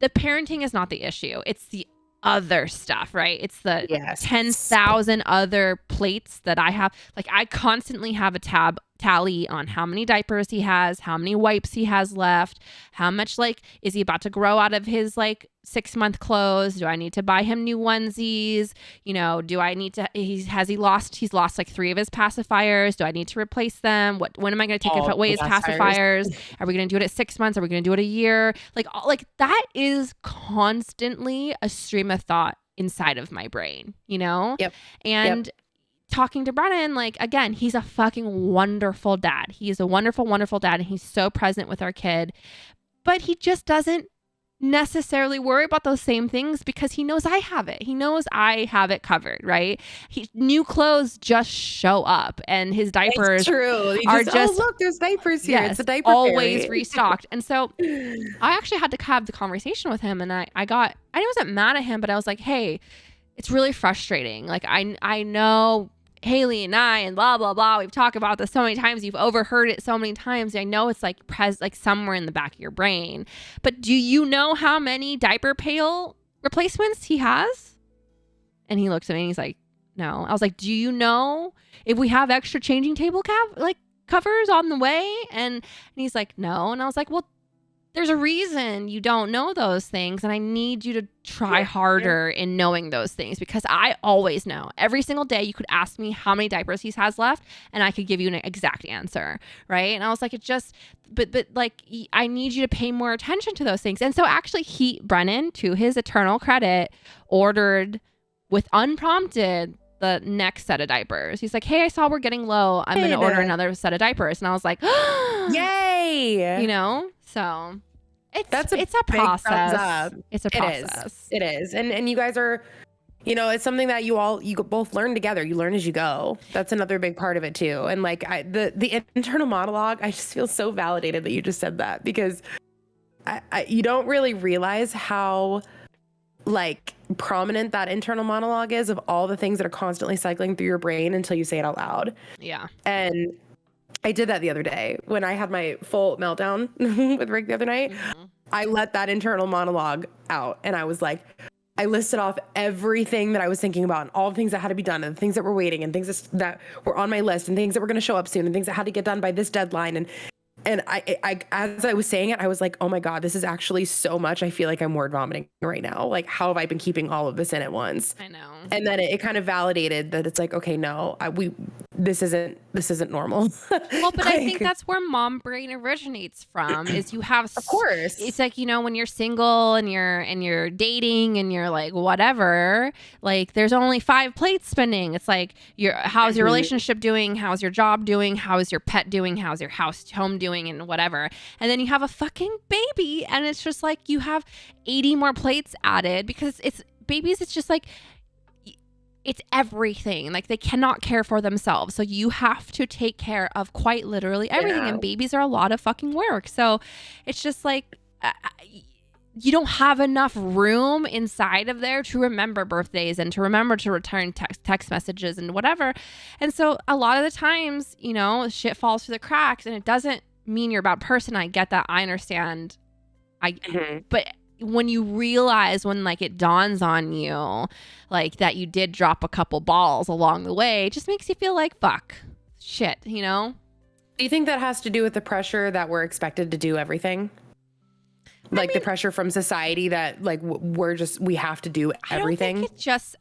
the parenting is not the issue. It's the other stuff, right? It's the 10,000 other plates that I have. Like I constantly have a tally on how many diapers he has, how many wipes he has left, how much like is he about to grow out of his like 6-month clothes? Do I need to buy him new onesies? Do I need to, he's lost like 3 of his pacifiers. Do I need to replace them? When am I going to take away his pacifiers? Are we going to do it at 6 months? Are we going to do it a year? Like that is constantly a stream of thought inside of my brain, Yep. And talking to Brennan, like, again, he's a fucking wonderful dad. He is a wonderful, wonderful dad. And he's so present with our kid, but he just doesn't necessarily worry about those same things because he knows I have it. He knows I have it covered, right? New clothes just show up and his diapers are just, look, there's diapers here. Yes, it's a diaper always fairy. Restocked. And so I actually had to have the conversation with him and I wasn't mad at him, but I was like, hey, it's really frustrating. Like I know Hayli and I and blah, blah, blah. We've talked about this so many times. You've overheard it so many times. I know it's like somewhere in the back of your brain. But do you know how many diaper pail replacements he has? And he looks at me and he's like, no. I was like, do you know if we have extra changing table covers on the way? And he's like, no. And I was like, well, there's a reason you don't know those things, and I need you to try harder in knowing those things, because I always know. Every single day you could ask me how many diapers he has left and I could give you an exact answer, right? And I was like, but like, I need you to pay more attention to those things. And so actually Brennan, to his eternal credit, ordered with unprompted the next set of diapers. He's like, hey, I saw we're getting low. I'm going to order another set of diapers. And I was like, yay. You know? So it's a process. It's a process. It is. And you guys are, you know, it's something that you both learn together. You learn as you go. That's another big part of it too. And like the internal monologue, I just feel so validated that you just said that, because you don't really realize how like prominent that internal monologue is, of all the things that are constantly cycling through your brain until you say it out loud. Yeah. And I did that the other day when I had my full meltdown with Rick the other night. Mm-hmm. I let that internal monologue out, and I was like, I listed off everything that I was thinking about and all the things that had to be done and the things that were waiting and things that were on my list and things that were going to show up soon and things that had to get done by this deadline. And I, as I was saying it, I was like, oh my God, this is actually so much. I feel like I'm word vomiting right now. Like, how have I been keeping all of this in at once? I know. And then it kind of validated that it's like, okay, no, this isn't normal. Well, but I think that's where mom brain originates from, is you have, of course, it's like, you know, when you're single and you're dating and you're like, whatever, like there's only 5 plates spinning. It's like, how's your relationship doing? How's your job doing? How is your pet doing? How's your home doing? And whatever. And then you have a fucking baby, and it's just like you have 80 more plates added, because it's babies. It's just like, it's everything. Like, they cannot care for themselves. So you have to take care of quite literally everything. Yeah. And babies are a lot of fucking work. So it's just like, you don't have enough room inside of there to remember birthdays and to remember to return text messages and whatever. And so a lot of the times, you know, shit falls through the cracks, and it doesn't mean you're a bad person. I get that. I understand. But when you realize, when like it dawns on you, like that you did drop a couple balls along the way, it just makes you feel like, fuck, shit, you know? Do you think that has to do with the pressure that we're expected to do everything? Like, the pressure from society that like we have to do everything?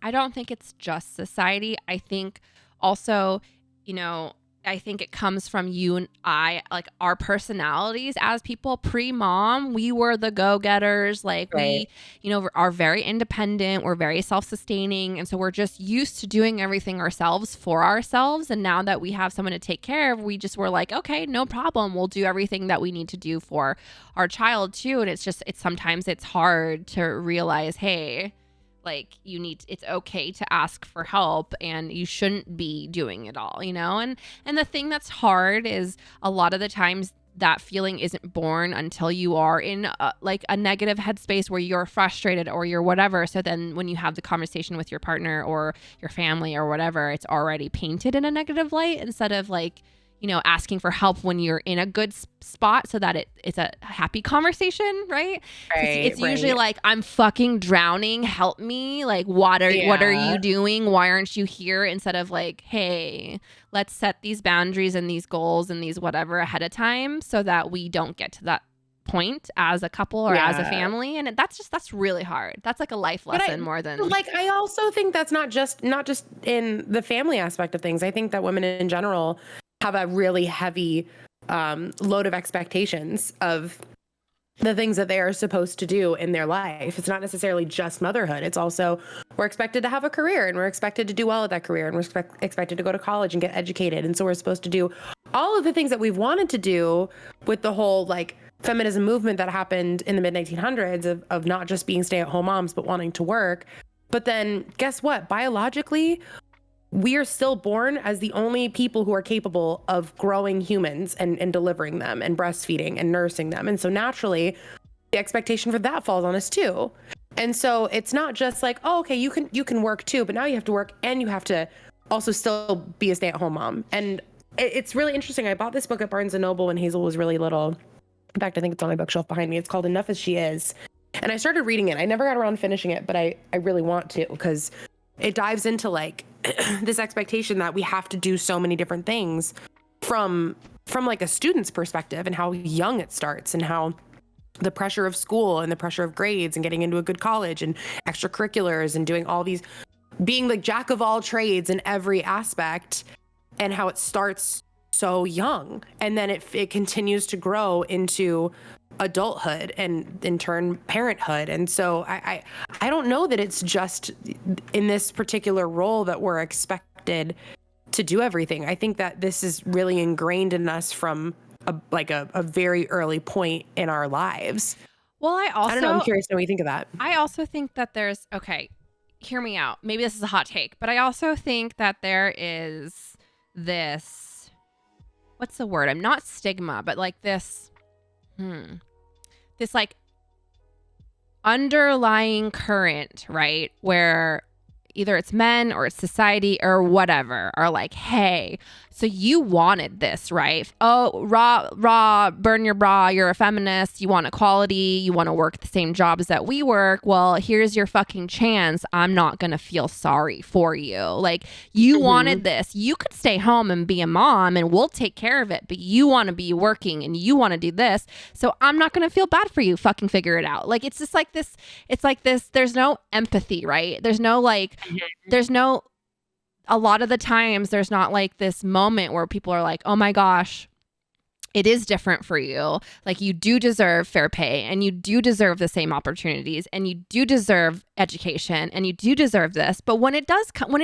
I don't think it's just society. I think also, you know, I think it comes from you and I, like our personalities as people. Pre-mom, we were the go-getters. Like, right. We, you know, are very independent. We're very self-sustaining. And so we're just used to doing everything ourselves for ourselves. And now that we have someone to take care of, we just were like, okay, no problem. We'll do everything that we need to do for our child too. And sometimes it's hard to realize, hey, like it's okay to ask for help, and you shouldn't be doing it all, you know? And the thing that's hard is a lot of the times that feeling isn't born until you are in a negative headspace where you're frustrated or you're whatever. So then when you have the conversation with your partner or your family or whatever, it's already painted in a negative light, instead of like, you know, asking for help when you're in a good spot, so that it's a happy conversation, right? It's usually like, I'm fucking drowning, help me. Like, what are you doing? Why aren't you here? Instead of like, hey, let's set these boundaries and these goals and these whatever ahead of time, so that we don't get to that point as a couple or as a family. And that's really hard. That's like a life lesson more than like, I also think that's not just in the family aspect of things. I think that women in general have a really heavy load of expectations of the things that they are supposed to do in their life. It's not necessarily just motherhood. It's also, we're expected to have a career, and we're expected to do well at that career, and we're expected to go to college and get educated. And so we're supposed to do all of the things that we've wanted to do with the whole like feminism movement that happened in the mid 1900s of not just being stay-at-home moms, but wanting to work. But then guess what? Biologically, we are still born as the only people who are capable of growing humans and delivering them and breastfeeding and nursing them. And so naturally, the expectation for that falls on us too. And so it's not just like, oh, okay, you can work too, but now you have to work and you have to also still be a stay-at-home mom. And it's really interesting. I bought this book at Barnes & Noble when Hazel was really little. In fact, I think it's on my bookshelf behind me. It's called Enough as She Is. And I started reading it. I never got around finishing it, but I really want to, because it dives into like this expectation that we have to do so many different things from like a student's perspective, and how young it starts, and how the pressure of school and the pressure of grades and getting into a good college and extracurriculars and doing all these, being the jack of all trades in every aspect, and how it starts so young and then it continues to grow into adulthood and in turn parenthood. And so I don't know that it's just in this particular role that we're expected to do everything. I think that this is really ingrained in us from a very early point in our lives. Well, I don't know. I'm curious to know what you think of that. I also think that there's, okay, hear me out. Maybe this is a hot take, but I also think that there is this, what's the word? I'm not stigma, but like this like underlying current, right? Where either it's men or it's society or whatever are like, hey, so you wanted this, right? Oh, raw, burn your bra. You're a feminist. You want equality. You want to work the same jobs that we work. Well, here's your fucking chance. I'm not going to feel sorry for you. Like, you wanted this. You could stay home and be a mom and we'll take care of it. But you want to be working and you want to do this. So I'm not going to feel bad for you. Fucking figure it out. Like, it's just like this. It's like this. There's no empathy, right? There's no like, a lot of the times there's not like this moment where people are like, oh my gosh, it is different for you. Like, you do deserve fair pay and you do deserve the same opportunities and you do deserve education and you do deserve this. But when it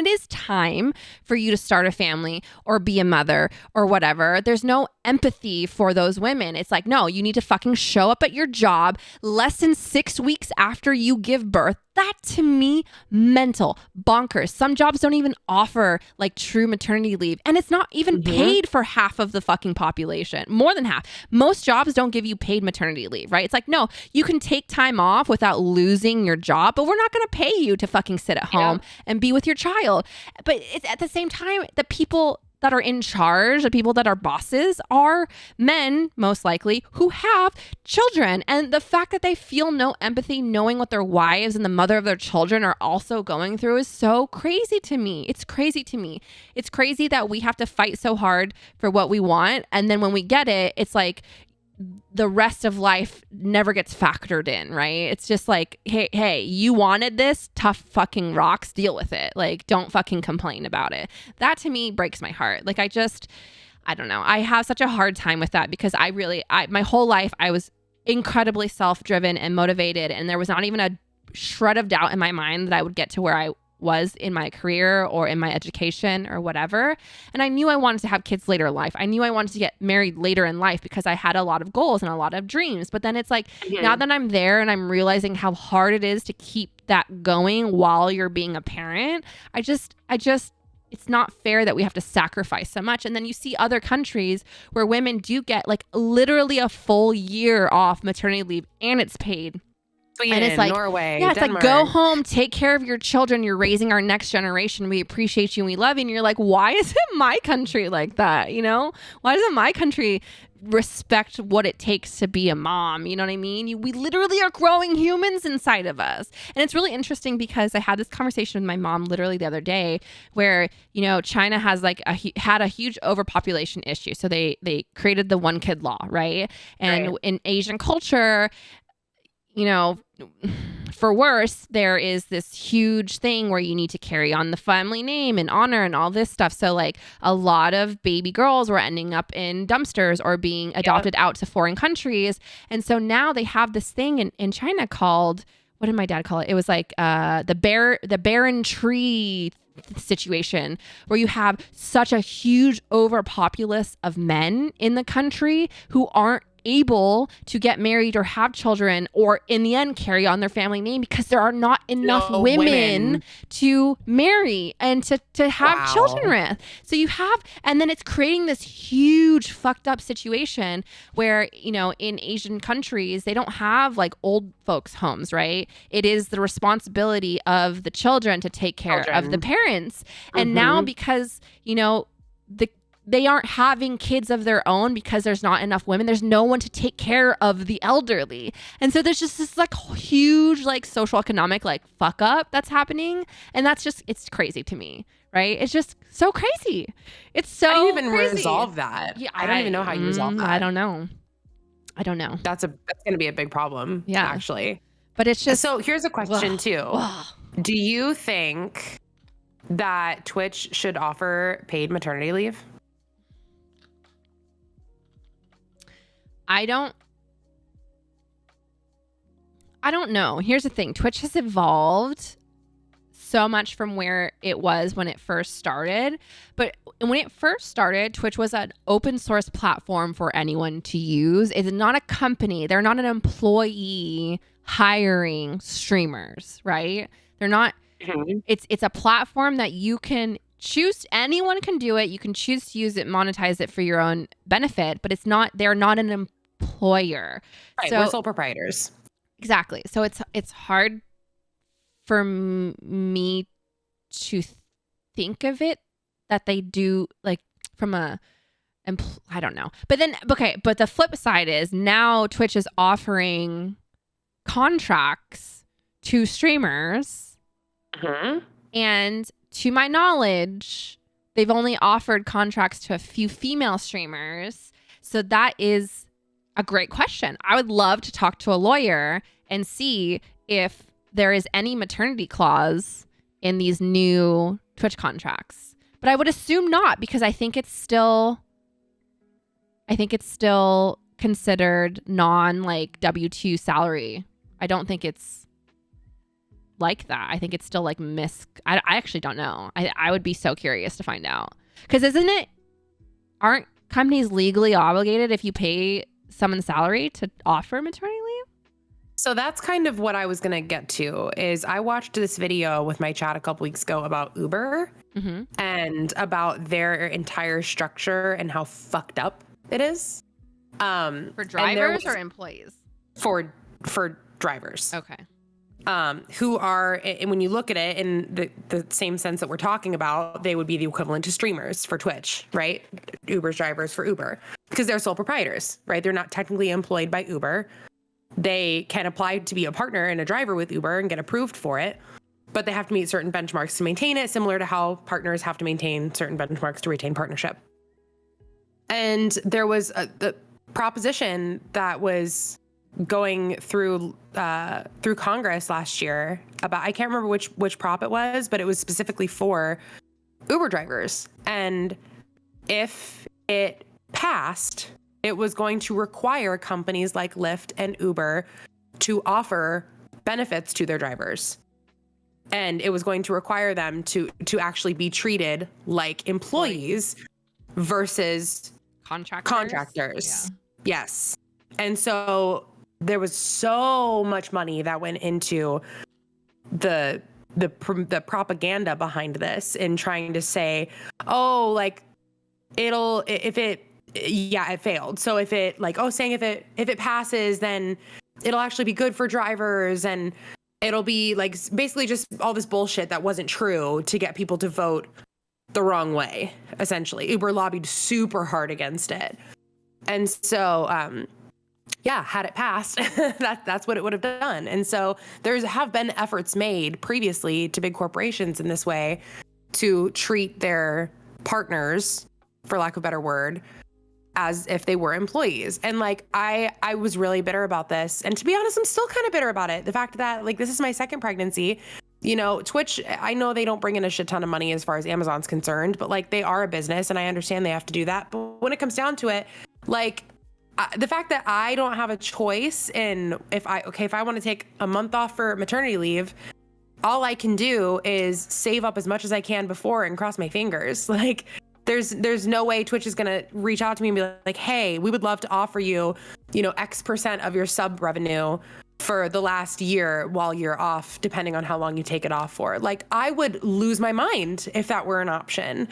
is time for you to start a family or be a mother or whatever, there's no empathy for those women. It's like, no, you need to fucking show up at your job less than 6 weeks after you give birth. That to me, mental, bonkers. Some jobs don't even offer like true maternity leave, and it's not even paid for half of the fucking population, more than half. Most jobs don't give you paid maternity leave, right? It's like, no, you can take time off without losing your job, but we're not going to pay you to fucking sit at home and be with your child. But it's at the same time, the people that are in charge, the people that are bosses, are men, most likely, who have children. And the fact that they feel no empathy knowing what their wives and the mother of their children are also going through is so crazy to me. It's crazy to me. It's crazy that we have to fight so hard for what we want. And then when we get it, it's like the rest of life never gets factored in, right? It's just like, hey, you wanted this, tough fucking rocks, deal with it. Like, don't fucking complain about it. That to me breaks my heart. Like, I don't know. I have such a hard time with that because my whole life I was incredibly self-driven and motivated, and there was not even a shred of doubt in my mind that I would get to where I was in my career or in my education or whatever. And I knew I wanted to have kids later in life. I knew I wanted to get married later in life because I had a lot of goals and a lot of dreams. But then it's like, now that I'm there and I'm realizing how hard it is to keep that going while you're being a parent, I just it's not fair that we have to sacrifice so much. And then you see other countries where women do get like literally a full year off maternity leave and it's paid. Sweden, and it's like, Norway, yeah, it's Denmark. Like, go home, take care of your children. You're raising our next generation. We appreciate you and we love you. And you're like, why isn't my country like that? You know, why doesn't my country respect what it takes to be a mom? You know what I mean? We literally are growing humans inside of us. And it's really interesting because I had this conversation with my mom literally the other day where, you know, China has like had a huge overpopulation issue. So they created the 1-kid law, right? And in Asian culture, you know, for worse, there is this huge thing where you need to carry on the family name and honor and all this stuff. So like a lot of baby girls were ending up in dumpsters or being adopted out to foreign countries. And so now they have this thing in China called, what did my dad call it? It was like the barren tree situation where you have such a huge overpopulace of men in the country who aren't able to get married or have children or in the end carry on their family name because there are not enough women to marry and to have children with. So you have, and then it's creating this huge fucked up situation where, you know, in Asian countries, they don't have like old folks homes, right? It is the responsibility of the children to take care of the parents. And now because, you know, they aren't having kids of their own because there's not enough women. There's no one to take care of the elderly. And so there's just this like huge like social economic like fuck up that's happening. And that's just, it's crazy to me, right? It's just so crazy. It's so How do you even crazy. resolve that? Yeah, I don't even know how you resolve that. I don't know. I don't know. That's going to be a big problem. Yeah, actually. But it's just, so here's a question too. Do you think that Twitch should offer paid maternity leave? I don't know. Here's the thing. Twitch has evolved so much from where it was when it first started. But when it first started, Twitch was an open source platform for anyone to use. It's not a company. They're not an employee hiring streamers, right? They're not. Mm-hmm. It's a platform that you can choose. Anyone can do it. You can choose to use it, monetize it for your own benefit, but they're not an employer. Right, so, we're sole proprietors. Exactly. So it's hard for me to think of it that they do like from I don't know. But then, okay, but the flip side is now Twitch is offering contracts to streamers. Mm-hmm. And to my knowledge, they've only offered contracts to a few female streamers. So that is a great question. I would love to talk to a lawyer and see if there is any maternity clause in these new Twitch contracts. But I would assume not, because I think it's still considered non like W-2 salary. I don't think it's like that. I think it's still like I actually don't know. I would be so curious to find out. Because aren't companies legally obligated if you pay someone's salary to offer maternity leave? So that's kind of what I was going to get to is I watched this video with my chat a couple weeks ago about Uber mm-hmm. and about their entire structure and how fucked up it is. For drivers or employees? For drivers. Okay. Who are, and when you look at it in the same sense that we're talking about, they would be the equivalent to streamers for Twitch, right? Uber's drivers for Uber, because they're sole proprietors, right? They're not technically employed by Uber. They can apply to be a partner and a driver with Uber and get approved for it, but they have to meet certain benchmarks to maintain it, similar to how partners have to maintain certain benchmarks to retain partnership. And there was the proposition that was going through Congress last year about, I can't remember which prop it was, but it was specifically for Uber drivers. And if it passed, it was going to require companies like Lyft and Uber to offer benefits to their drivers. And it was going to require them to actually be treated like employees versus contractors. Yeah. Yes. And so there was so much money that went into the propaganda behind this in trying to say, oh, like it failed. So if it passes, then it'll actually be good for drivers, and it'll be like basically just all this bullshit that wasn't true to get people to vote the wrong way. Essentially, Uber lobbied super hard against it. And so, had it passed, that's what it would have done. And so have been efforts made previously to big corporations in this way to treat their partners, for lack of a better word, as if they were employees. And like, I was really bitter about this. And to be honest, I'm still kind of bitter about it. The fact that like, this is my second pregnancy, Twitch, I know they don't bring in a shit ton of money as far as Amazon's concerned, but like they are a business and I understand they have to do that. But when it comes down to it, like the fact that I don't have a choice in if I want to take a month off for maternity leave, all I can do is save up as much as I can before and cross my fingers. Like there's no way Twitch is going to reach out to me and be like, hey, we would love to offer you, X% of your sub revenue for the last year while you're off, depending on how long you take it off for. Like I would lose my mind if that were an option.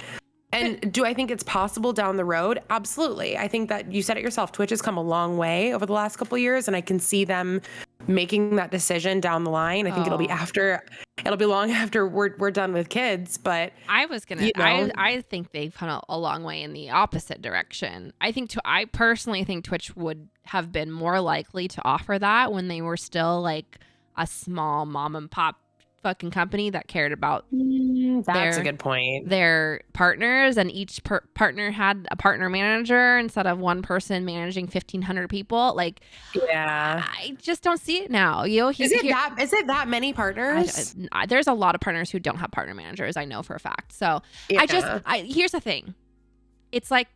And do I think it's possible down the road? Absolutely. I think that you said it yourself. Twitch has come a long way over the last couple of years, and I can see them making that decision down the line. I think it'll be long after we're done with kids. But I think they've come a long way in the opposite direction. I personally think Twitch would have been more likely to offer that when they were still like a small mom and pop fucking company that cared about that's a good point. Their partners, and each partner had a partner manager instead of one person managing 1,500 people. Like, yeah, I just don't see it now. Is it that many partners? There's a lot of partners who don't have partner managers. I know for a fact. So here's the thing. It's like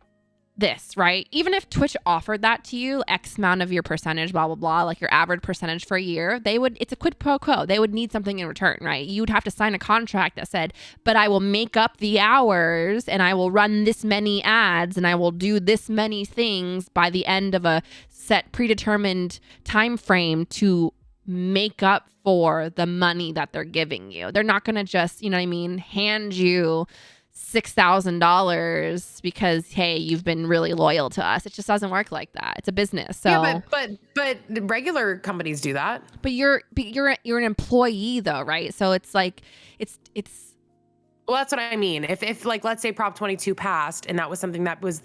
this, right? Even if Twitch offered that to you, X amount of your percentage, blah, blah, blah, like your average percentage for a year, it's a quid pro quo. They would need something in return, right? You would have to sign a contract that said, but I will make up the hours and I will run this many ads and I will do this many things by the end of a set predetermined time frame to make up for the money that they're giving you. They're not going to just, you know what I mean, hand you $6,000 because, hey, you've been really loyal to us. It just doesn't work like that. It's a business. So yeah, but regular companies do that. But you're an employee though, right? So it's like it's well, that's what I mean. If like, let's say Prop 22 passed and that was something that was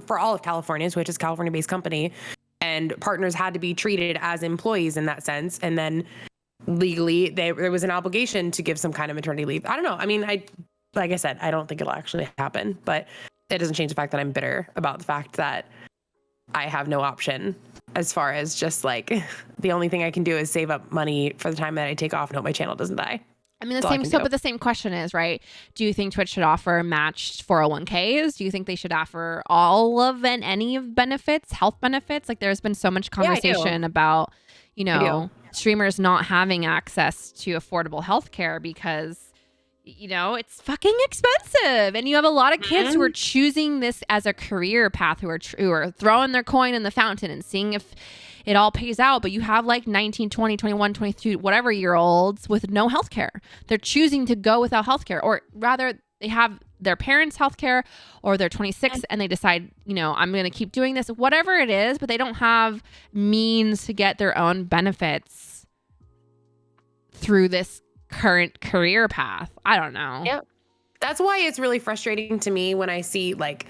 for all of California, which is a California-based company, and partners had to be treated as employees in that sense, and then legally there was an obligation to give some kind of maternity leave. I don't know. I mean, like I said, I don't think it'll actually happen, but it doesn't change the fact that I'm bitter about the fact that I have no option as far as just like the only thing I can do is save up money for the time that I take off and hope my channel doesn't die. I mean, but the same question is, right? Do you think Twitch should offer matched 401ks? Do you think they should offer all of and any of benefits, health benefits? Like, there's been so much conversation about, you know, streamers not having access to affordable healthcare because, you know, it's fucking expensive. And you have a lot of kids who are choosing this as a career path, who are throwing their coin in the fountain and seeing if it all pays out. But you have like 19, 20, 21, 22, whatever year olds with no healthcare. They're choosing to go without healthcare, or rather they have their parents' healthcare, or they're 26 and they decide, you know, I'm going to keep doing this, whatever it is, but they don't have means to get their own benefits through this current career path. I don't know. Yeah. That's why it's really frustrating to me when I see, like,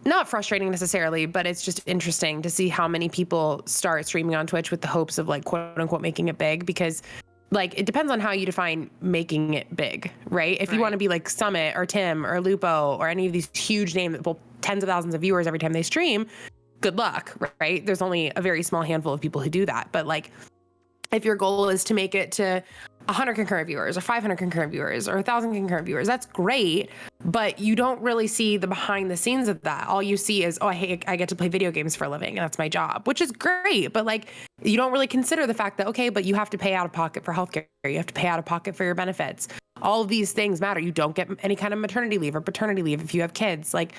not frustrating necessarily, but it's just interesting to see how many people start streaming on Twitch with the hopes of, like, quote unquote making it big, because like it depends on how you define making it big, right? If you want to be like Summit or Tim or Lupo or any of these huge names that pull tens of thousands of viewers every time they stream, good luck, right? There's only a very small handful of people who do that. But like, if your goal is to make it to 100 concurrent viewers or 500 concurrent viewers or 1,000 concurrent viewers, that's great. But you don't really see the behind the scenes of that. All you see is, oh, I get to play video games for a living and that's my job, which is great. But like, you don't really consider the fact that, okay, but you have to pay out of pocket for healthcare. You have to pay out of pocket for your benefits. All of these things matter. You don't get any kind of maternity leave or paternity leave if you have kids. Like,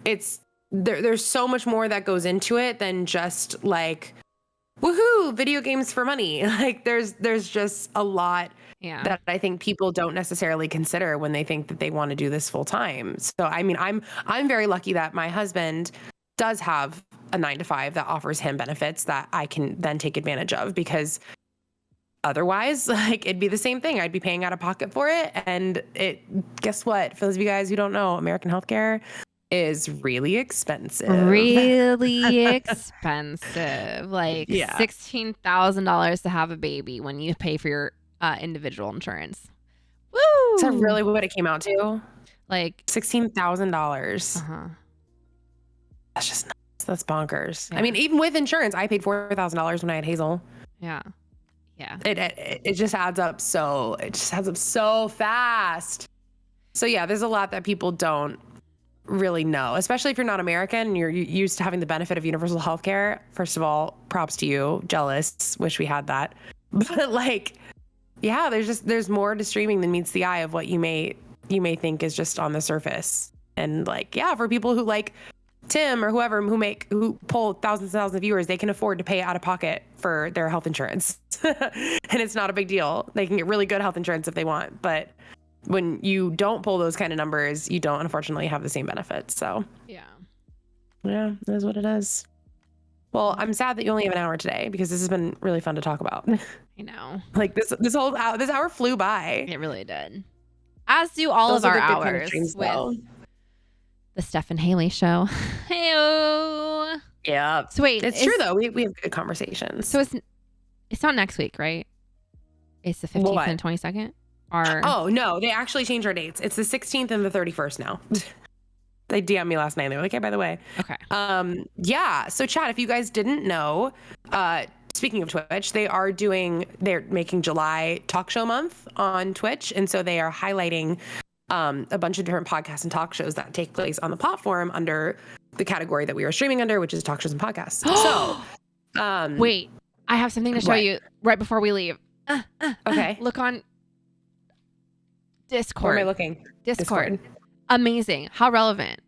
it's there's so much more that goes into it than just like, woohoo, video games for money. Like there's just a lot that I think people don't necessarily consider when they think that they want to do this full time. So I mean, I'm very lucky that my husband does have a 9-to-5 that offers him benefits that I can then take advantage of, because otherwise, like, it'd be the same thing. I'd be paying out of pocket for it. And guess what? For those of you guys who don't know, American healthcare is really expensive. Really expensive. Like $16,000 to have a baby when you pay for your individual insurance. Woo! Is that really what it came out to? Like $16,000. That's just nuts. That's bonkers. I mean, even with insurance, I paid $4,000 when I had Hazel. Yeah. It just adds up so fast. So yeah, there's a lot that people don't really know, especially if you're not American and you're used to having the benefit of universal health care. First of all, props to you. Jealous. Wish we had that. But like, yeah, there's more to streaming than meets the eye of what you may think is just on the surface. And like, yeah, for people who like Tim or whoever who pull thousands and thousands of viewers, they can afford to pay out of pocket for their health insurance. And it's not a big deal. They can get really good health insurance if they want. But when you don't pull those kind of numbers, you don't unfortunately have the same benefits. So yeah, it is what it is. Well, I'm sad that you only have an hour today, because this has been really fun to talk about. I know. Like this hour flew by. It really did. As do all of our hours with the Steph and Hayli show. Hey-o. Yeah. So wait, it's true though. We have good conversations. So it's not next week, right? It's the 15th and 22nd. our... Oh, no, they actually changed our dates. It's the 16th and the 31st now. They DM'd me last night. They were like, hey, by the way. Okay. Yeah. So chat, if you guys didn't know, speaking of Twitch, they're making July talk show month on Twitch. And so they are highlighting a bunch of different podcasts and talk shows that take place on the platform under the category that we are streaming under, which is talk shows and podcasts. So, wait, I have something to show you right before we leave. Okay. Look on Discord. Where am I looking? Discord. Amazing. How relevant.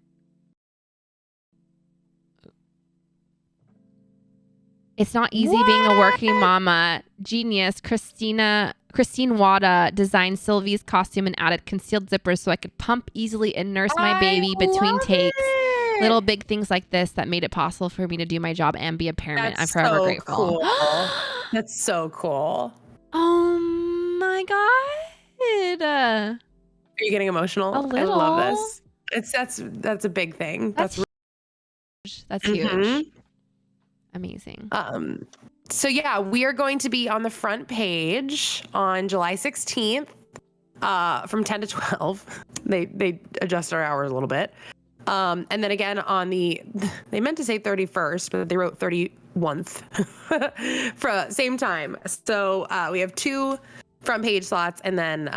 It's not easy being a working mama. Genius. Christine Wada designed Sylvie's costume and added concealed zippers so I could pump easily and nurse my baby between takes. Little big things like this that made it possible for me to do my job and be a parent. I'm forever grateful. Cool. That's so cool. Oh my God. Are you getting emotional? A little. I love this. That's a big thing. That's huge. Amazing. So yeah, we are going to be on the front page on July 16th from 10 to 12. They adjust our hours a little bit. And then again they meant to say 31st, but they wrote 31st for same time. So we have 2 front page slots, and then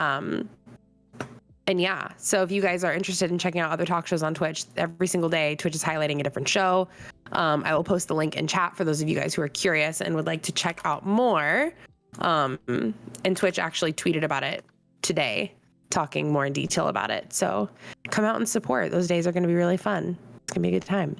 and yeah, so if you guys are interested in checking out other talk shows on Twitch, every single day Twitch is highlighting a different show. I will post the link in chat for those of you guys who are curious and would like to check out more. And Twitch actually tweeted about it today, talking more in detail about it. So come out and support. Those days are going to be really fun. It's going to be a good time.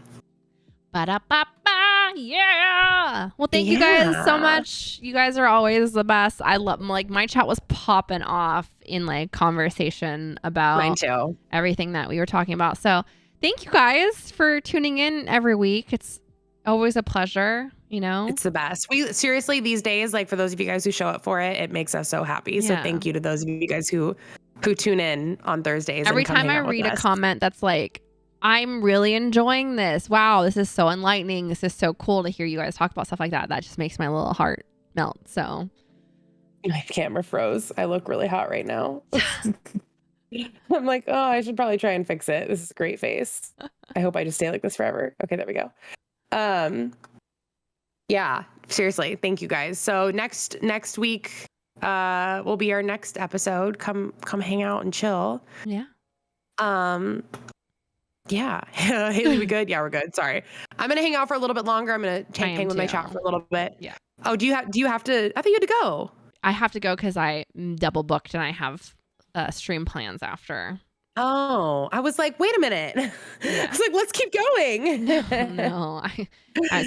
Ba-da-ba-ba, yeah. Well, thank you guys so much. You guys are always the best. I love, like, my chat was popping off in like conversation about everything that we were talking about. So thank you guys for tuning in every week. It's always a pleasure. You know, it's the best. We seriously, these days, like for those of you guys who show up for it, it makes us so happy. So thank you to those of you guys who tune in on Thursdays. Every time I read a comment that's like, I'm really enjoying this. Wow, this is so enlightening. This is so cool to hear you guys talk about stuff like that. That just makes my little heart melt. So my camera froze. I look really hot right now. I'm like, oh, I should probably try and fix it. This is a great face. I hope I just stay like this forever. Okay, there we go. Yeah, seriously, thank you guys. So next week will be our next episode. Come hang out and chill. Yeah. Yeah. Haley, we good? Yeah, we're good. Sorry. I'm gonna hang out for a little bit longer. I'm gonna hang with my chat for a little bit. Yeah. Oh, do you have to? I thought you had to go. I have to go because I double booked and I have stream plans after. Oh, I was like, wait a minute. Yeah. I was like, let's keep going. No,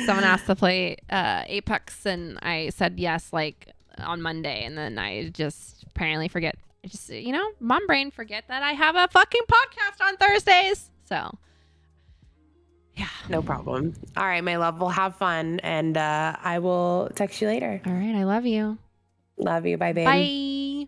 someone asked to play Apex and I said yes, like on Monday, and then I just apparently forget. I just, mom brain, forget that I have a fucking podcast on Thursdays. So, yeah. No problem. All right, my love. We'll have fun, and I will text you later. All right, I love you. Love you. Bye, babe. Bye.